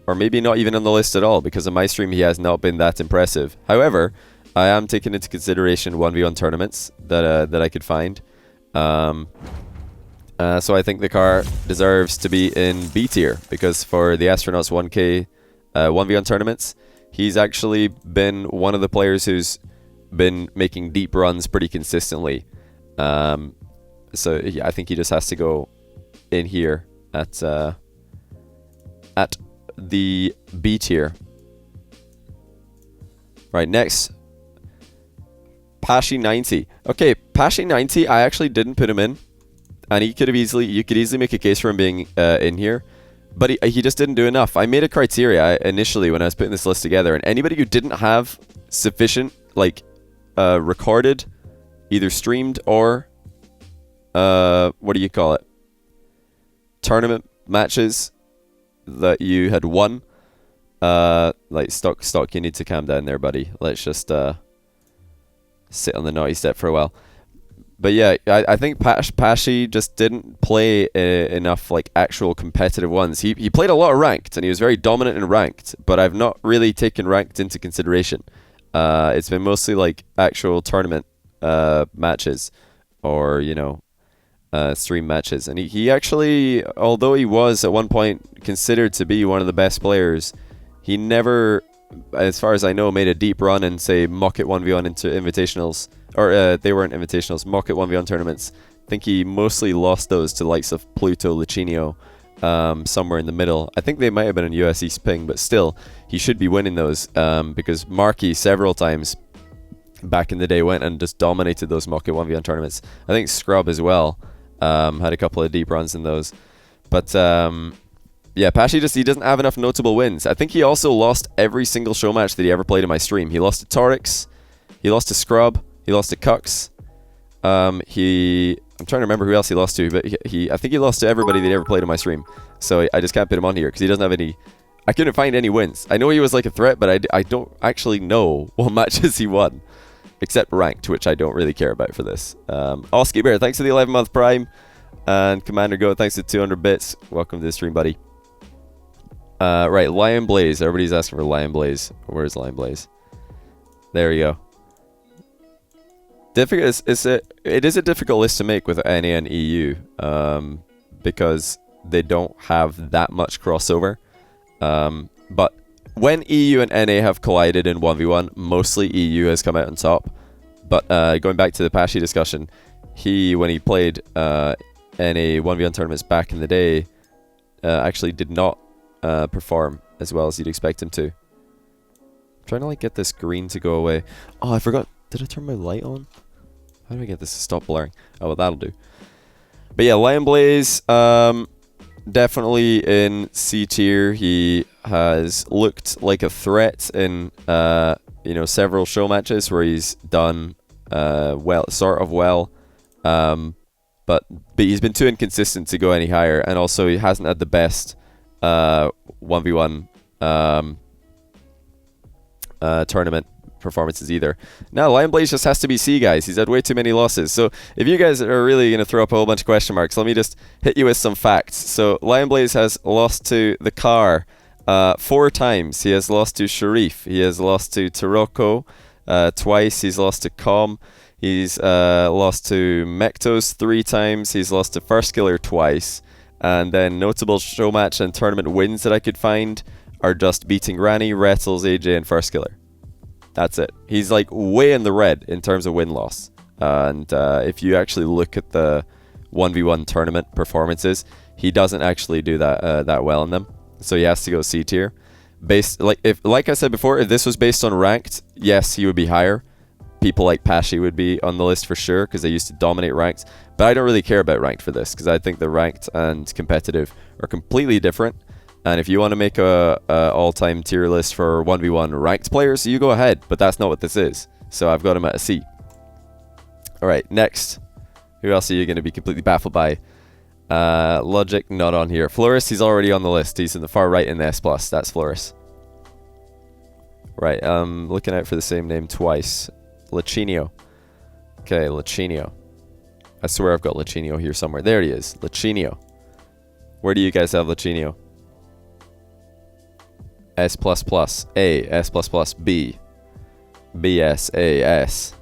or maybe not even on the list at all, because on my stream he has not been that impressive. However, I am taking into consideration 1v1 tournaments that I could find. So I think the car deserves to be in B tier, because for the Astronauts 1K 1v1 tournaments, he's actually been one of the players who's been making deep runs pretty consistently. So yeah, I think he just has to go in here at the B tier. Right, next, Pachy 90. Okay, Pachy 90, I actually didn't put him in, and you could easily make a case for him being in here, but he just didn't do enough. I made a criteria initially when I was putting this list together, and anybody who didn't have sufficient recorded, either streamed or what do you call it, tournament matches that you had won, stock, you need to calm down there, buddy. Let's just sit on the naughty step for a while. But yeah, I think Pachy just didn't play enough actual competitive ones. He played a lot of ranked, and he was very dominant in ranked, but I've not really taken ranked into consideration. It's been mostly actual tournament matches, or stream matches. And he actually, although he was at one point considered to be one of the best players, he never, as far as I know, made a deep run in, say, Mocket 1v1 into invitationals, or they weren't invitationals, Mocket 1v1 tournaments. I think he mostly lost those to the likes of Pluto, Lachino, somewhere in the middle. I think they might have been in US East Ping, but still, he should be winning those, because Marky several times back in the day went and just dominated those Mocket 1v1 tournaments. I think Scrub as well had a couple of deep runs in those. But yeah, Pachy he doesn't have enough notable wins. I think he also lost every single show match that he ever played in my stream. He lost to Torix, he lost to Scrub, he lost to Cux. I'm trying to remember who else he lost to, but I think he lost to everybody that ever played in my stream. So I just can't put him on here because he doesn't have any. I couldn't find any wins. I know he was a threat, but I don't actually know what matches he won, except ranked, which I don't really care about for this. Oski Bear, thanks for the 11-month Prime. And Commander Go, thanks for 200 bits. Welcome to the stream, buddy. Right, Lion Blaze. Everybody's asking for Lion Blaze. Where's Lion Blaze? There we go. It is a difficult list to make with NA and EU, because they don't have that much crossover. But when EU and NA have collided in 1v1, mostly EU has come out on top. But going back to the Pachy discussion, when he played NA 1v1 tournaments back in the day, actually did not perform as well as you'd expect him to. I'm trying to get this green to go away. Oh, I forgot. Did I turn my light on? How do I get this to stop blurring? Oh, well, that'll do. But yeah, Lion Blaze, definitely in C tier. He has looked like a threat in several show matches where he's done well, but he's been too inconsistent to go any higher, and also he hasn't had the best 1v1 tournament performances either. Now Lion Blaze just has to be C, guys. He's had way too many losses. So if you guys are really going to throw up a whole bunch of question marks, let me just hit you with some facts. So Lion Blaze has lost to the car 4 times. He has lost to Sharif. He has lost to Taroko twice. He's lost to Com. He's lost to Mechtoes 3 times. He's lost to First Killer twice. And then notable show match and tournament wins that I could find are just beating Ronnie, Rettles, AJ, and First Killer. That's it. He's way in the red in terms of win-loss. And if you actually look at the 1v1 tournament performances, he doesn't actually do that well in them. So he has to go C tier. Like I said before, if this was based on ranked, yes, he would be higher. People like Pachy would be on the list for sure because they used to dominate ranked. But I don't really care about ranked for this because I think the ranked and competitive are completely different. And if you want to make a all-time tier list for 1v1 ranked players, you go ahead. But that's not what this is. So I've got him at a C. Alright, next. Who else are you going to be completely baffled by? Logic, not on here. Flores, he's already on the list. He's in the far right in the S+. That's Flores. Right, looking out for the same name twice. Lachinio. Okay, Lachinio. I swear I've got Lachinio here somewhere. There he is. Lachinio. Where do you guys have Lachinio? S++, A, S++, B, BS, A, S.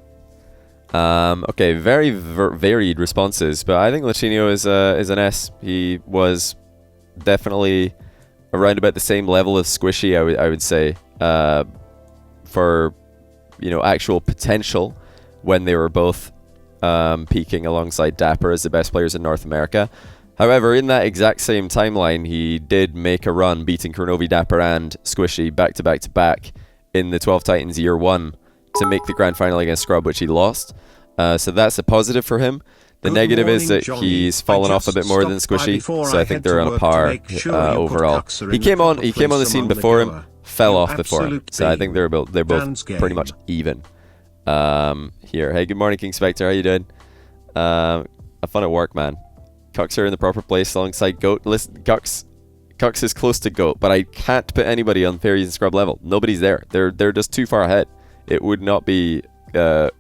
Okay, very varied responses, but I think Lachino is an S. He was definitely around about the same level of squishy, I would say, for actual potential when they were both peaking alongside Dapper as the best players in North America. However, in that exact same timeline, he did make a run beating Chrono V, Dapper and Squishy back to back to back in the 12 Titans Year 1 to make the grand final against Scrub, which he lost. So that's a positive for him. The negative is that he's fallen off a bit more than Squishy, so I think they're on a par overall. He came on the scene before him, fell off before him, so I think they're both pretty much even. Here, hey, good morning, King Spectre. How you doing? Have fun at work, man. Kuxir in the proper place alongside Goat. Listen, Kux is close to Goat, but I can't put anybody on Fairies and Scrub level. Nobody's there. They're just too far ahead. It would not be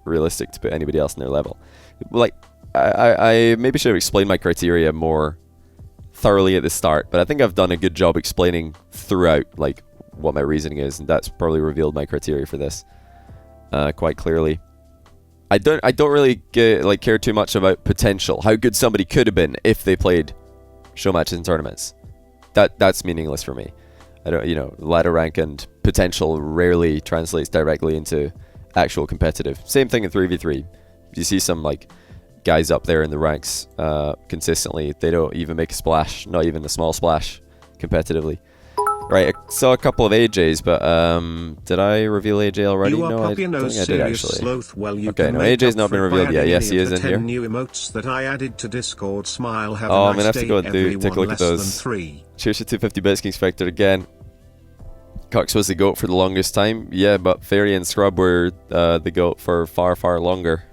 realistic to put anybody else in their level. Like, I maybe should have explained my criteria more thoroughly at the start, but I think I've done a good job explaining throughout, like, what my reasoning is, and that's probably revealed my criteria for this quite clearly. I don't really care too much about potential, how good somebody could have been if they played show matches and tournaments. That's meaningless for me. I don't, ladder rank and potential rarely translates directly into actual competitive. Same thing in 3v3. You see some guys up there in the ranks consistently, they don't even make a splash, not even a small splash competitively. Right, I saw a couple of AJs, but did I reveal AJ already? No, I don't think I did actually. Okay, no, AJ's not been revealed yet. Yes, he is in here.
New emotes that I added to Discord. Smile. Have
I'm gonna have to go and take a look at those. Cheers to 250 bits, King Spectre again. Kux was the GOAT for the longest time. Yeah, but Fairy and Scrub were the GOAT for far, far longer.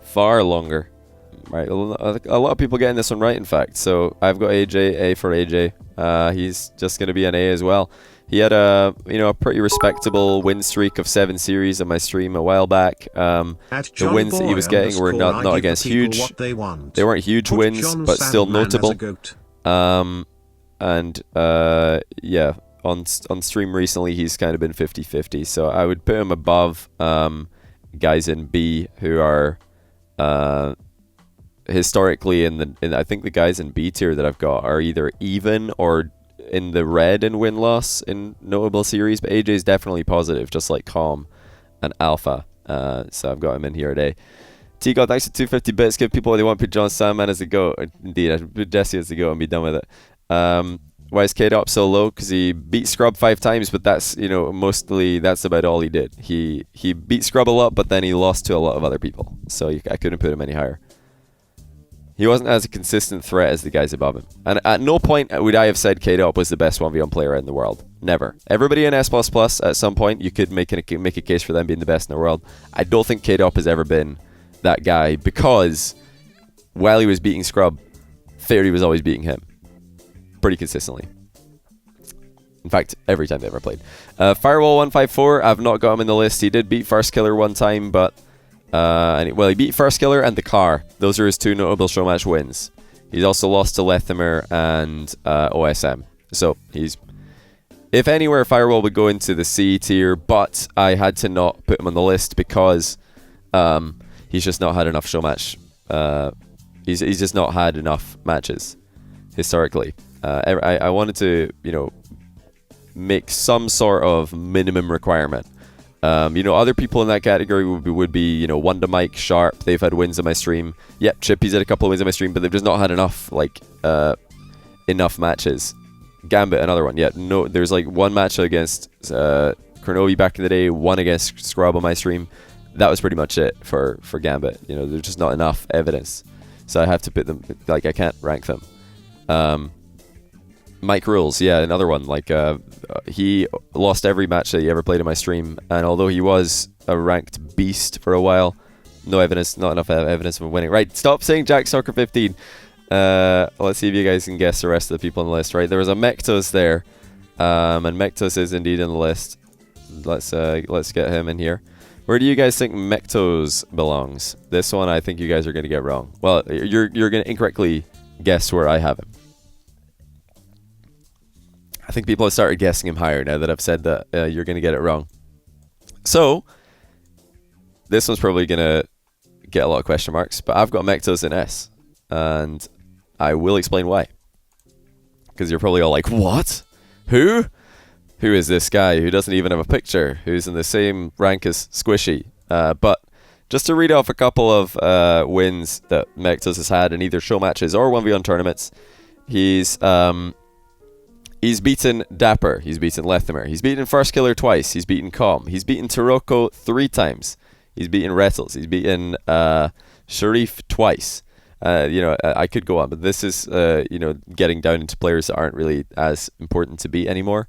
Far longer. Right, a lot of people getting this one right, in fact. So I've got AJ, A for AJ. He's just going to be an A as well. He had a pretty respectable win streak of 7 series on my stream a while back. The wins that he was getting were not against huge. They weren't huge wins, but still notable. Yeah, on stream recently he's kind of been 50-50. So I would put him above guys in B who are historically I think the guys in B tier that I've got are either even or in the red in win-loss in notable series, but AJ is definitely positive, just like Calm and Alpha. So I've got him in here today. T-God, thanks for 250 bits. Give people what they want. Put John Sandman as the GOAT. Indeed, I put Jesse as the GOAT and be done with it. Why is Kade Up so low? Because he beat Scrub 5 times, but that's, mostly that's about all he did. He beat Scrub a lot, but then he lost to a lot of other people. So I couldn't put him any higher. He wasn't as a consistent threat as the guys above him. And at no point would I have said Kade Up was the best 1v1 player in the world. Never. Everybody in S++ at some point, you could make a case for them being the best in the world. I don't think Kade Up has ever been that guy, because while he was beating Scrub, Fairy was always beating him. Pretty consistently. In fact, every time they ever played. Firewall 154, I've not got him in the list. He did beat First Killer one time, but he beat First Killer and the Car. Those are his 2 notable show match wins. He's also lost to Lethimer and OSM. So he's, if anywhere, Firewall would go into the C tier, but I had to not put him on the list because he's just not had enough show match. He's just not had enough matches historically. I wanted to, make some sort of minimum requirement. Other people in that category would be Wonder Mike, Sharp. They've had wins on my stream. Yep, Chippy's had a couple of wins on my stream, but they've just not had enough enough matches. Gambit, another one. Yeah, no, there's one match against Chrono V back in the day, one against Scrub on my stream. That was pretty much it for Gambit. There's just not enough evidence, so I have to put them. I can't rank them. Mike Rules, yeah, another one. He lost every match that he ever played in my stream, and although he was a ranked beast for a while, not enough evidence of him winning. Right, stop saying Jack Soccer 15. Let's see if you guys can guess the rest of the people on the list. Right, there was a Mechtoes there, and Mechtoes is indeed on the list. Let's get him in here. Where do you guys think Mechtoes belongs? This one I think you guys are going to get wrong. Well, you're going to incorrectly guess where I have him. think people have started guessing him higher now that I've said that you're going to get it wrong. So, this one's probably going to get a lot of question marks, but I've got Mechtoes in S, and I will explain why. Because you're probably all like, what? Who? Who is this guy who doesn't even have a picture, who's in the same rank as Squishy? But just to read off a couple of wins that Mechtoes has had in either show matches or 1v1 tournaments. He's beaten Dapper, he's beaten Lethimer, he's beaten First Killer twice, he's beaten Com, he's beaten Taroko 3 times, he's beaten Rettles, he's beaten Sharif twice. I could go on, but this is getting down into players that aren't really as important to beat anymore.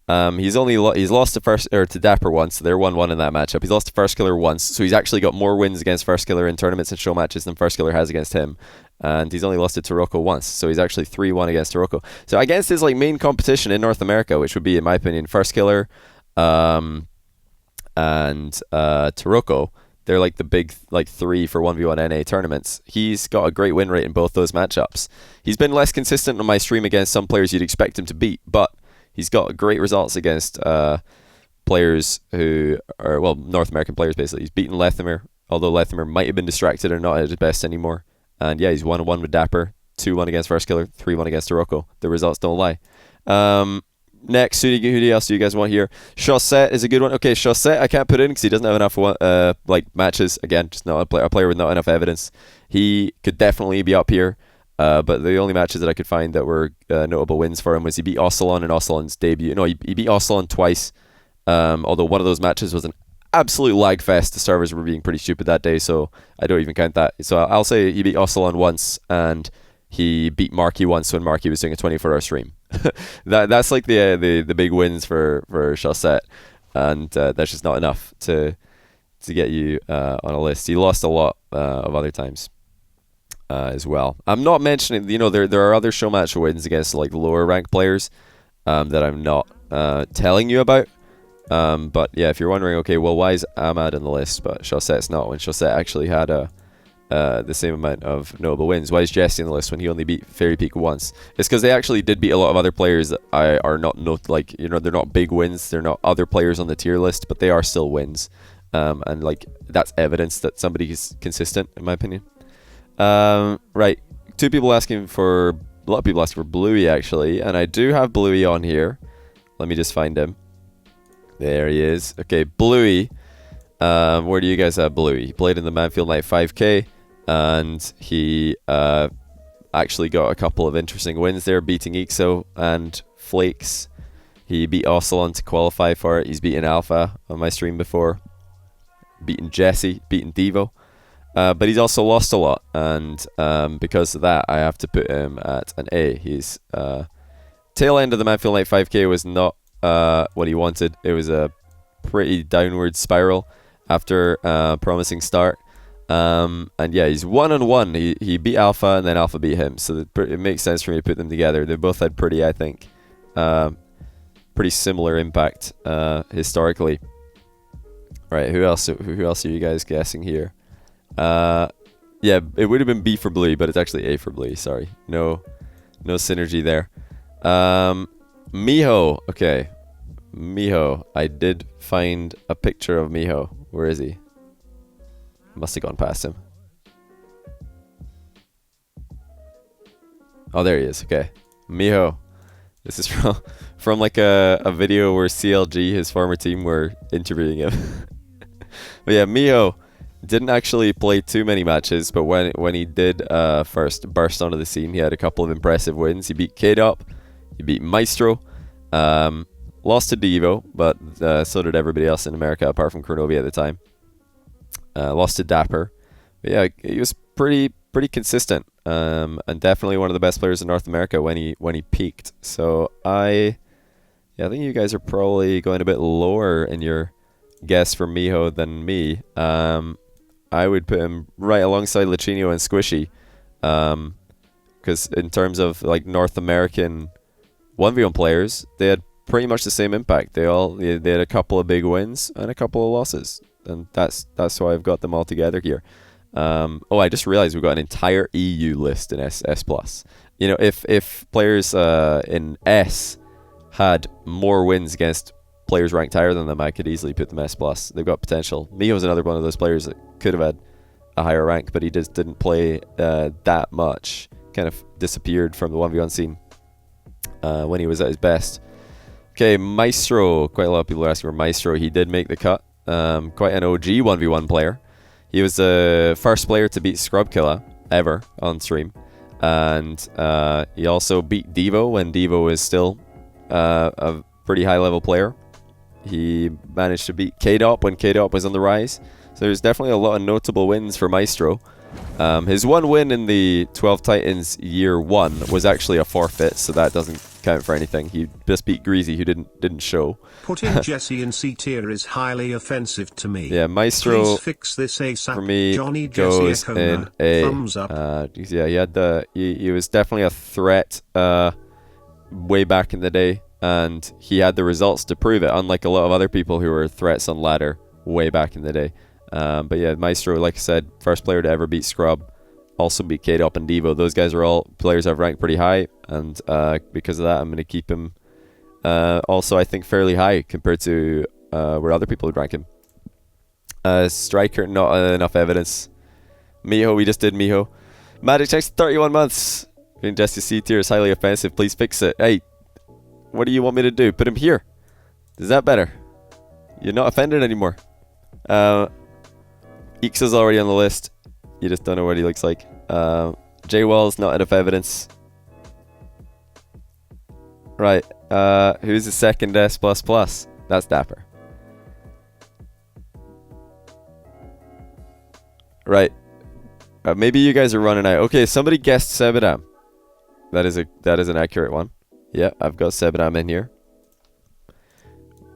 He's lost to Dapper once, so they're 1-1 in that matchup. He's lost to First Killer once, so he's actually got more wins against First Killer in tournaments and show matches than First Killer has against him. And he's only lost to Taroko once, so he's actually 3-1 against Taroko. So against his main competition in North America, which would be, in my opinion, First Killer and Taroko, they're the big 3 for 1v1 NA tournaments. He's got a great win rate in both those matchups. He's been less consistent on my stream against some players you'd expect him to beat, but he's got great results against players who are, North American players basically. He's beaten Lethimer, although Lethimer might have been distracted or not at his best anymore. And yeah, he's 1-1 with Dapper, 2-1 against First Killer, 3-1 against Taroko. The results don't lie. Next, who else do you guys want here? Chaussette is a good one. Okay, Chaussette I can't put in because he doesn't have enough matches. Again, just not a player with not enough evidence. He could definitely be up here. But the only matches that I could find that were notable wins for him was he beat Arsalan in Arsalan's debut. No, he beat Arsalan twice. Although one of those matches was an absolute lag fest. The servers were being pretty stupid that day, so I don't even count that. So I'll say he beat Arsalan once, and he beat Marky once when Marky was doing a 24-hour stream. That's the big wins for Chaussette, and that's just not enough to get you on a list. He lost a lot of other times. As well. I'm not mentioning, there are other show match wins against lower ranked players that I'm not telling you about. But yeah, if you're wondering, okay, well, why is Ahmad on the list but Chaussette's not, when Chaussette actually had the same amount of notable wins? Why is Jesse on the list when he only beat Fairy Peak once? It's because they actually did beat a lot of other players that are not they're not big wins. They're not other players on the tier list, but they are still wins. And that's evidence that somebody is consistent, in my opinion. Right, a lot of people asking for Bluey actually, and I do have Bluey on here. Let me just find him. There he is. Okay, Bluey. Where do you guys have Bluey? He played in the Manfield Night 5K, and he actually got a couple of interesting wins there, beating Eekso and Flakes. He beat Arsalan to qualify for it. He's beaten Alpha on my stream before, beaten Jesse, beaten Devo. But he's also lost a lot, and because of that, I have to put him at an A. His tail end of the Manfield Night 5K was not what he wanted. It was a pretty downward spiral after a promising start. And yeah, he's 1-1. He beat Alpha, and then Alpha beat him. So it makes sense for me to put them together. They both had pretty similar impact historically. Right, who else are you guys guessing here? Yeah, it would have been B for Bluey, but it's actually A for Bluey. Sorry, no synergy there. Miho, okay, Miho. I did find a picture of Miho. Where is he? Must have gone past him. Oh, there he is. Okay, Miho. This is from a video where CLG, his former team, were interviewing him. But yeah, Miho didn't actually play too many matches, but when he did first burst onto the scene, he had a couple of impressive wins. He beat Kade Up, he beat Maestro, lost to Devo, but so did everybody else in America apart from Chrono V at the time. Lost to Dapper. But yeah, he was pretty consistent, and definitely one of the best players in North America when he peaked. So I think you guys are probably going a bit lower in your guess for Miho than me. I would put him right alongside Lachino and Squishy, because in terms of North American 1v1 players, they had pretty much the same impact. They had a couple of big wins and a couple of losses, and that's why I've got them all together here. I just realized we've got an entire EU list in S+. If players in S had more wins against players ranked higher than them, I could easily put them S+. They've got potential. Miho's another one of those players that could have had a higher rank, but he just didn't play that much. Kind of disappeared from the 1v1 scene when he was at his best. Okay, Maestro. Quite a lot of people are asking for Maestro. He did make the cut. Quite an OG 1v1 player. He was the first player to beat Scrub Killa ever on stream. And he also beat Devo when Devo was still a pretty high level player. He managed to beat Kade Up when Kade Up was on the rise. So there's definitely a lot of notable wins for Maestro. His one win in the 12 Titans year 1 was actually a forfeit, so that doesn't count for anything. He just beat Greasy, who didn't show.
Putting Jesse in C tier is highly offensive to me.
Yeah, Maestro.
Please fix this ASAP.
For me
Johnny
goes
Jesse
in a
thumbs up.
Yeah, he was definitely a threat way back in the day, and he had the results to prove it. Unlike a lot of other people who were threats on ladder way back in the day. But yeah, Maestro, like I said, first player to ever beat Scrub, also beat Kade Up and Devo. Those guys are all players I've ranked pretty high, and because of that, I'm going to keep him also, I think, fairly high compared to where other people would rank him. Striker, not enough evidence. Miho, we just did Miho. Magic checks 31 months. Being Jesse C tier is highly offensive. Please fix it. Hey, what do you want me to do? Put him here. Is that better? You're not offended anymore. Eekso's already on the list. You just don't know what he looks like. J-Wall's not enough evidence. Right. Who's the second S++? That's Dapper. Right. Maybe you guys are running out. Okay, somebody guessed Sebedam. That is an accurate one. Yeah, I've got Sebedam in here.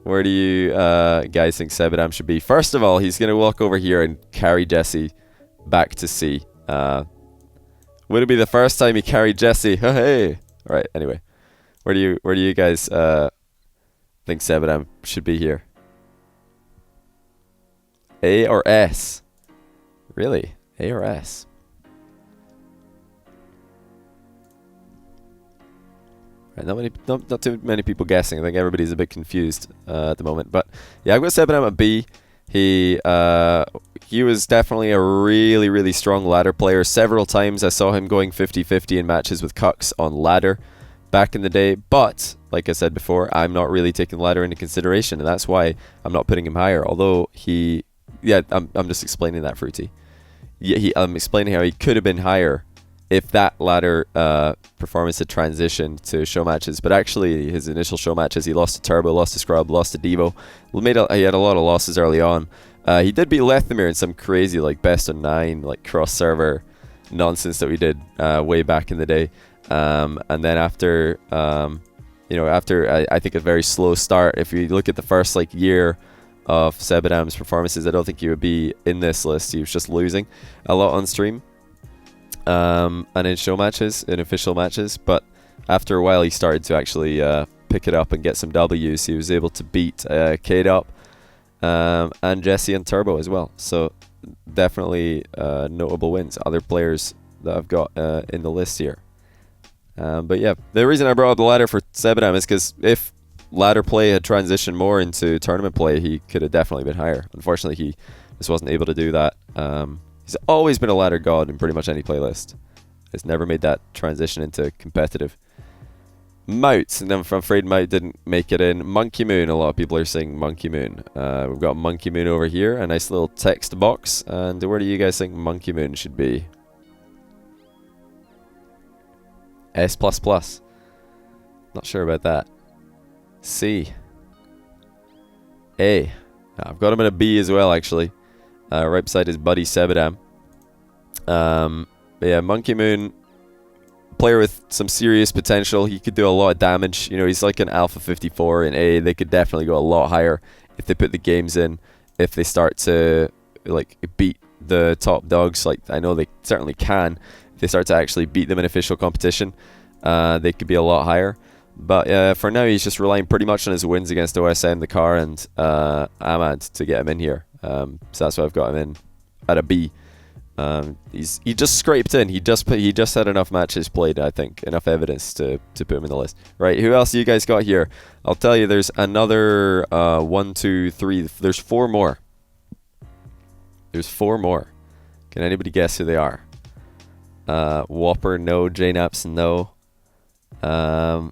Where do you guys think Sebedam should be? First of all, he's going to walk over here and carry Jesse back to C. Would it be the first time he carried Jesse? Hey! Alright, anyway. Where do you guys think Sebedam should be here? A or S? Really? A or S? Not too many people guessing. I think everybody's a bit confused at the moment. But yeah, I've got Sebedam at B. He was definitely a really, really strong ladder player. Several times I saw him going 50-50 in matches with Kux on ladder back in the day. But, like I said before, I'm not really taking ladder into consideration. And that's why I'm not putting him higher. Although I'm just explaining that, Fruity. Yeah, I'm explaining how he could have been higher if that ladder performance had transitioned to show matches. But actually, his initial show matches, he lost to Turbo, lost to Scrub, lost to Devo. He had a lot of losses early on. He did beat Lethamir in some crazy, like, best of 9, like, cross-server nonsense that we did way back in the day. And then after I think a very slow start, if you look at the first, like, year of Sebedam's performances, I don't think he would be in this list. He was just losing a lot on stream. And in show matches, in official matches, but after a while he started to actually pick it up and get some W's. He was able to beat Kade Up and Jesse and Turbo as well. So definitely notable wins. Other players that I've got in the list here. But yeah, the reason I brought up the ladder for Sebedam is because if ladder play had transitioned more into tournament play, he could have definitely been higher. Unfortunately, he just wasn't able to do that. He's always been a ladder god in pretty much any playlist. He's never made that transition into competitive. Mout, and then I'm afraid Mout didn't make it in. Monkey Moon, a lot of people are saying Monkey Moon. We've got Monkey Moon over here, a nice little text box. And where do you guys think Monkey Moon should be? S++. Not sure about that. C. A. I've got him in a B as well, actually. Right beside his buddy Sebedam. But yeah, Monkey Moon, player with some serious potential. He could do a lot of damage. You know, he's like an Alpha 54 in A. They could definitely go a lot higher if they put the games in. If they start to like beat the top dogs, like I know they certainly can. If they start to actually beat them in official competition, they could be a lot higher. But for now, he's just relying pretty much on his wins against OSM, the car, and Ahmad to get him in here. So that's why I've got him in at a B. He just scraped in. He just had enough matches played, I think, enough evidence to put him in the list. Right, who else you guys got here? I'll tell you, there's another 1, 2, 3. There's 4 more. There's 4 more. Can anybody guess who they are? Whopper, no. J-Naps, no. Yeah,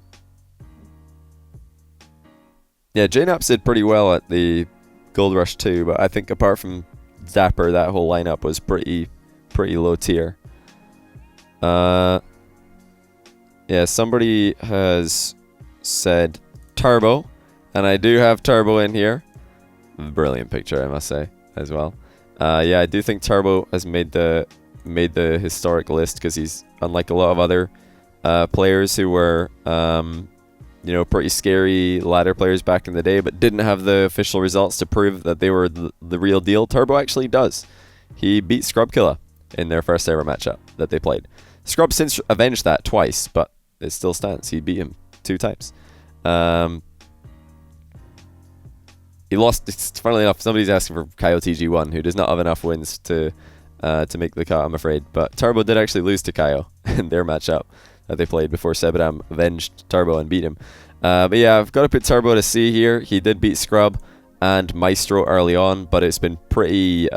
J-Naps did pretty well at the Gold Rush too, but I think apart from Dapper, that whole lineup was pretty low tier. Yeah, somebody has said Turbo, and I do have Turbo in here. Brilliant picture, I must say, as well. Yeah, I do think Turbo has made the historic list because he's unlike a lot of other players who were pretty scary ladder players back in the day, but didn't have the official results to prove that they were the real deal. Turbo actually does. He beat Scrub Killa in their first ever matchup that they played. Scrub since avenged that twice, but it still stands. He beat him 2 times. He lost. Funnily enough, somebody's asking for Kaio TG1, who does not have enough wins to make the cut, I'm afraid. But Turbo did actually lose to Kaio in their matchup that they played before Sebadam avenged Turbo and beat him. But yeah, I've got to put Turbo to C here. He did beat Scrub and Maestro early on, but it's been pretty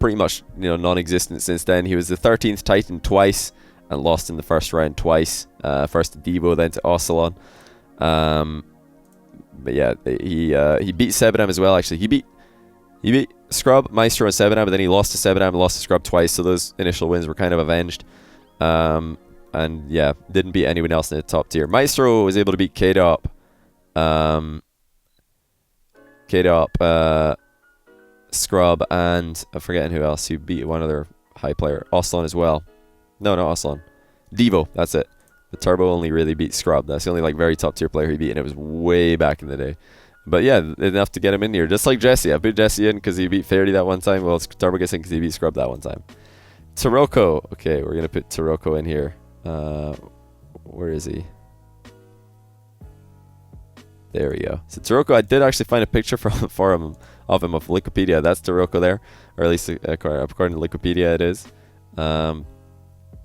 much non-existent since then. He was the 13th Titan twice and lost in the first round twice. First to Devo, then to Arsalan. But yeah, he beat Sebadam as well. Actually, he beat Scrub, Maestro, and Sebadam, but then he lost to Sebadam and lost to Scrub twice. So those initial wins were kind of avenged. And yeah, didn't beat anyone else in the top tier. Maestro was able to beat Kade Up. Scrub, and I'm forgetting who else. Who beat one other high player. Arsalan as well. No, not Arsalan. Devo, that's it. But Turbo only really beat Scrub. That's the only very top tier player he beat, and it was way back in the day. But yeah, enough to get him in here. Just like Jesse. I put Jesse in because he beat Fairy that one time. Well, Turbo gets in because he beat Scrub that one time. Taroko. Okay, we're going to put Taroko in here. Where is he? There we go. So Taroko, I did actually find a picture of him of Wikipedia. That's Taroko there, or at least according to Wikipedia it is.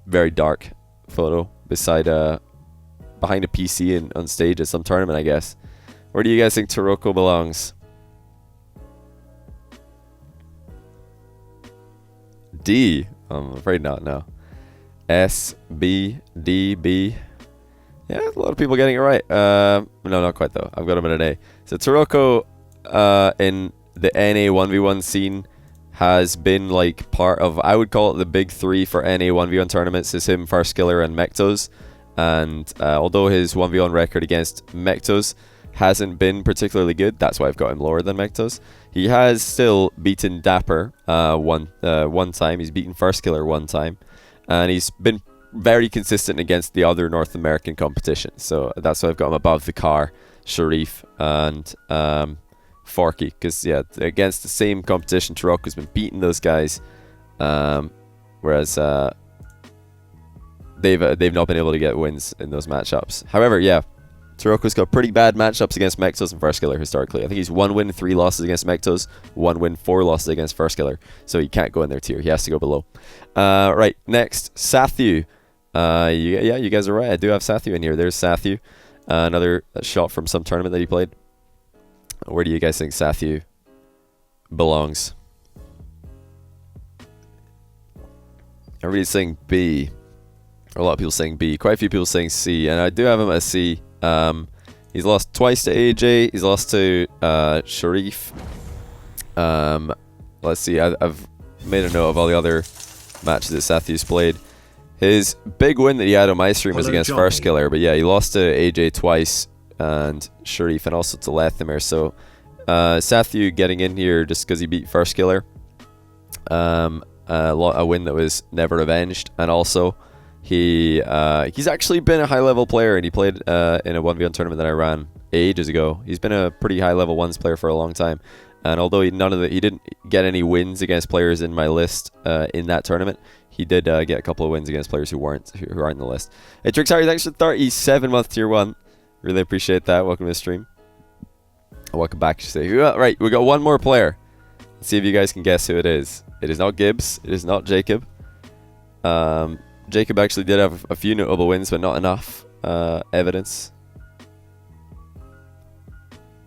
Very dark photo behind a PC and on stage at some tournament, I guess. Where do you guys think Taroko belongs? D. I'm afraid not. No. S, B, D, B. Yeah, a lot of people getting it right. No, not quite though. I've got him in an A. So Taroko in the NA 1v1 scene has been like part of, I would call it the big 3 for NA 1v1 tournaments. Is him, FairJame, and Mechtoes. And although his 1v1 record against Mechtoes hasn't been particularly good, that's why I've got him lower than Mechtoes. He has still beaten Dapper one time. He's beaten FairJame one time. And he's been very consistent against the other North American competition. So that's why I've got him above the car, Sharif, and Forky. Because, yeah, against the same competition, Taroko's been beating those guys. Whereas they've not been able to get wins in those matchups. However, yeah, Taroko's got pretty bad matchups against Mechtoes and FairJame historically. I think he's 1 win, 3 losses against Mechtoes, 1 win, 4 losses against FairJame. So he can't go in their tier. He has to go below. Right, next, Sathu. You guys are right. I do have Sathu in here. There's Sathu. Another shot from some tournament that he played. Where do you guys think Sathu belongs? Everybody's saying B. A lot of people saying B. Quite a few people saying C. And I do have him at C. He's lost twice to AJ. He's lost to Sharif. Let's see. I've made a note of all the other matches that Sathu's played. His big win that he had on my stream was against FairJame, but yeah, he lost to AJ twice and Sharif and also to Lethamir. So Sathu getting in here just because he beat FairJame. A win that was never avenged, and also he's actually been a high level player, and he played in a 1v1 tournament that I ran ages ago. He's been a pretty high level ones player for a long time, and although he didn't get any wins against players in my list in that tournament, he did get a couple of wins against players who aren't in the list. Hey Trixari, thanks for 37-month tier 1. Really appreciate that. Welcome to the stream. Welcome back. Right, we got one more player. Let's see if you guys can guess who it is. It is not Gibbs. It is not Jacob. Jacob actually did have a few notable wins, but not enough evidence.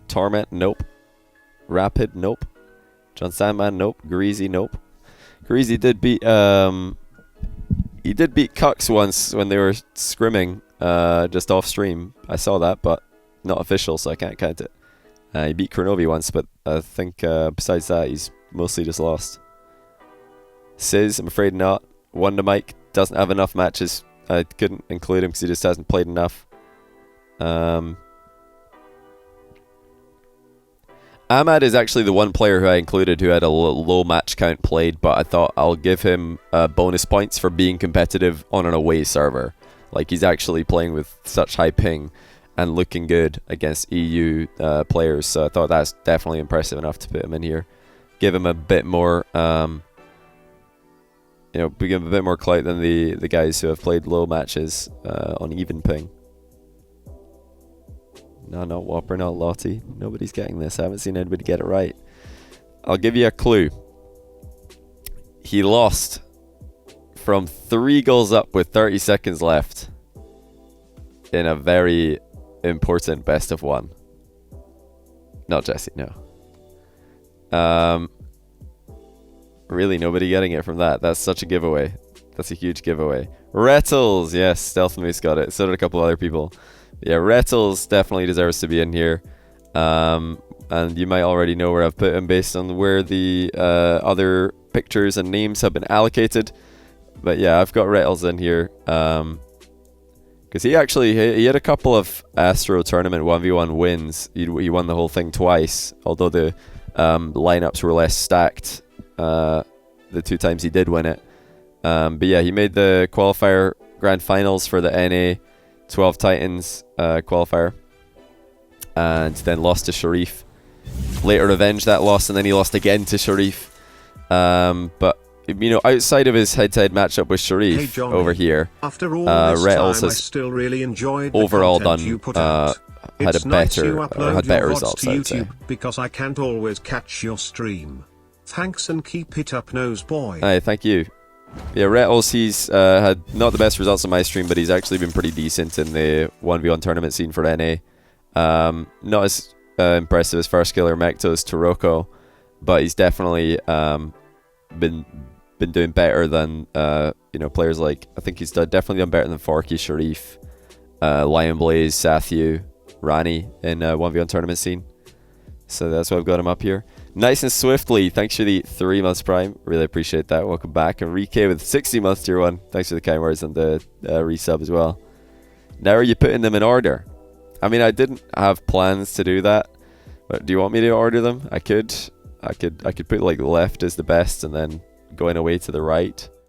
Torment, nope. Rapid, nope. John Sandman, nope. Greasy, nope. Greasy did beat he did beat Cux once when they were scrimming just off stream. I saw that, but not official, so I can't count it. He beat Chrono V once, but I think besides that, he's mostly just lost. Sizz, I'm afraid not. Wonder Mike doesn't have enough matches. I couldn't include him because he just hasn't played enough. Ahmad is actually the one player who I included who had a low match count played, but I thought I'll give him bonus points for being competitive on an away server. Like, he's actually playing with such high ping and looking good against EU players, so I thought that's definitely impressive enough to put him in here. Give him a bit more, give him a bit more clout than the guys who have played low matches on even ping. No, not Whopper, not Lottie. Nobody's getting this. I haven't seen anybody get it right. I'll give you a clue. He lost from 3 goals up with 30 seconds left in a very important best of 1. Not Jesse, no. Really, nobody getting it from that. That's such a giveaway. That's a huge giveaway. Rettles, yes, Stealth Moose got it. So did a couple other people. Yeah, Rettles definitely deserves to be in here. And you might already know where I've put him based on where the other pictures and names have been allocated. But yeah, I've got Rettles in here. Because he had a couple of Astro Tournament 1v1 wins. He won the whole thing twice, although the lineups were less stacked the 2 times he did win it. But yeah, he made the qualifier grand finals for the NA 12 Titans qualifier, and then lost to Sharif. Later avenged that loss, and then he lost again to Sharif. But outside of his head-to-head matchup with Sharif over here, Rettles has
still really enjoyed
overall done had better results, I would say.
Because I can't always catch your stream. Thanks and keep it up, Noseboy.
Hey, thank you. Yeah, Rettles, he's had not the best results on my stream, but he's actually been pretty decent in the 1v1 tournament scene for NA. Not as impressive as First Killer, Mechtoes, Taroko, but he's definitely been doing better than players like, I think he's definitely done better than Forky, Sharif, Lion Blaze, Sathu, Ronnie in 1v1 tournament scene. So that's why I've got him up here. Nice and Swiftly, thanks for the 3 months Prime. Really appreciate that. Welcome back. Enrique with 60 months tier 1. Thanks for the kind words and the resub as well. Now are you putting them in order? I mean, I didn't have plans to do that, but do you want me to order them? I could put like left as the best and then going away to the right.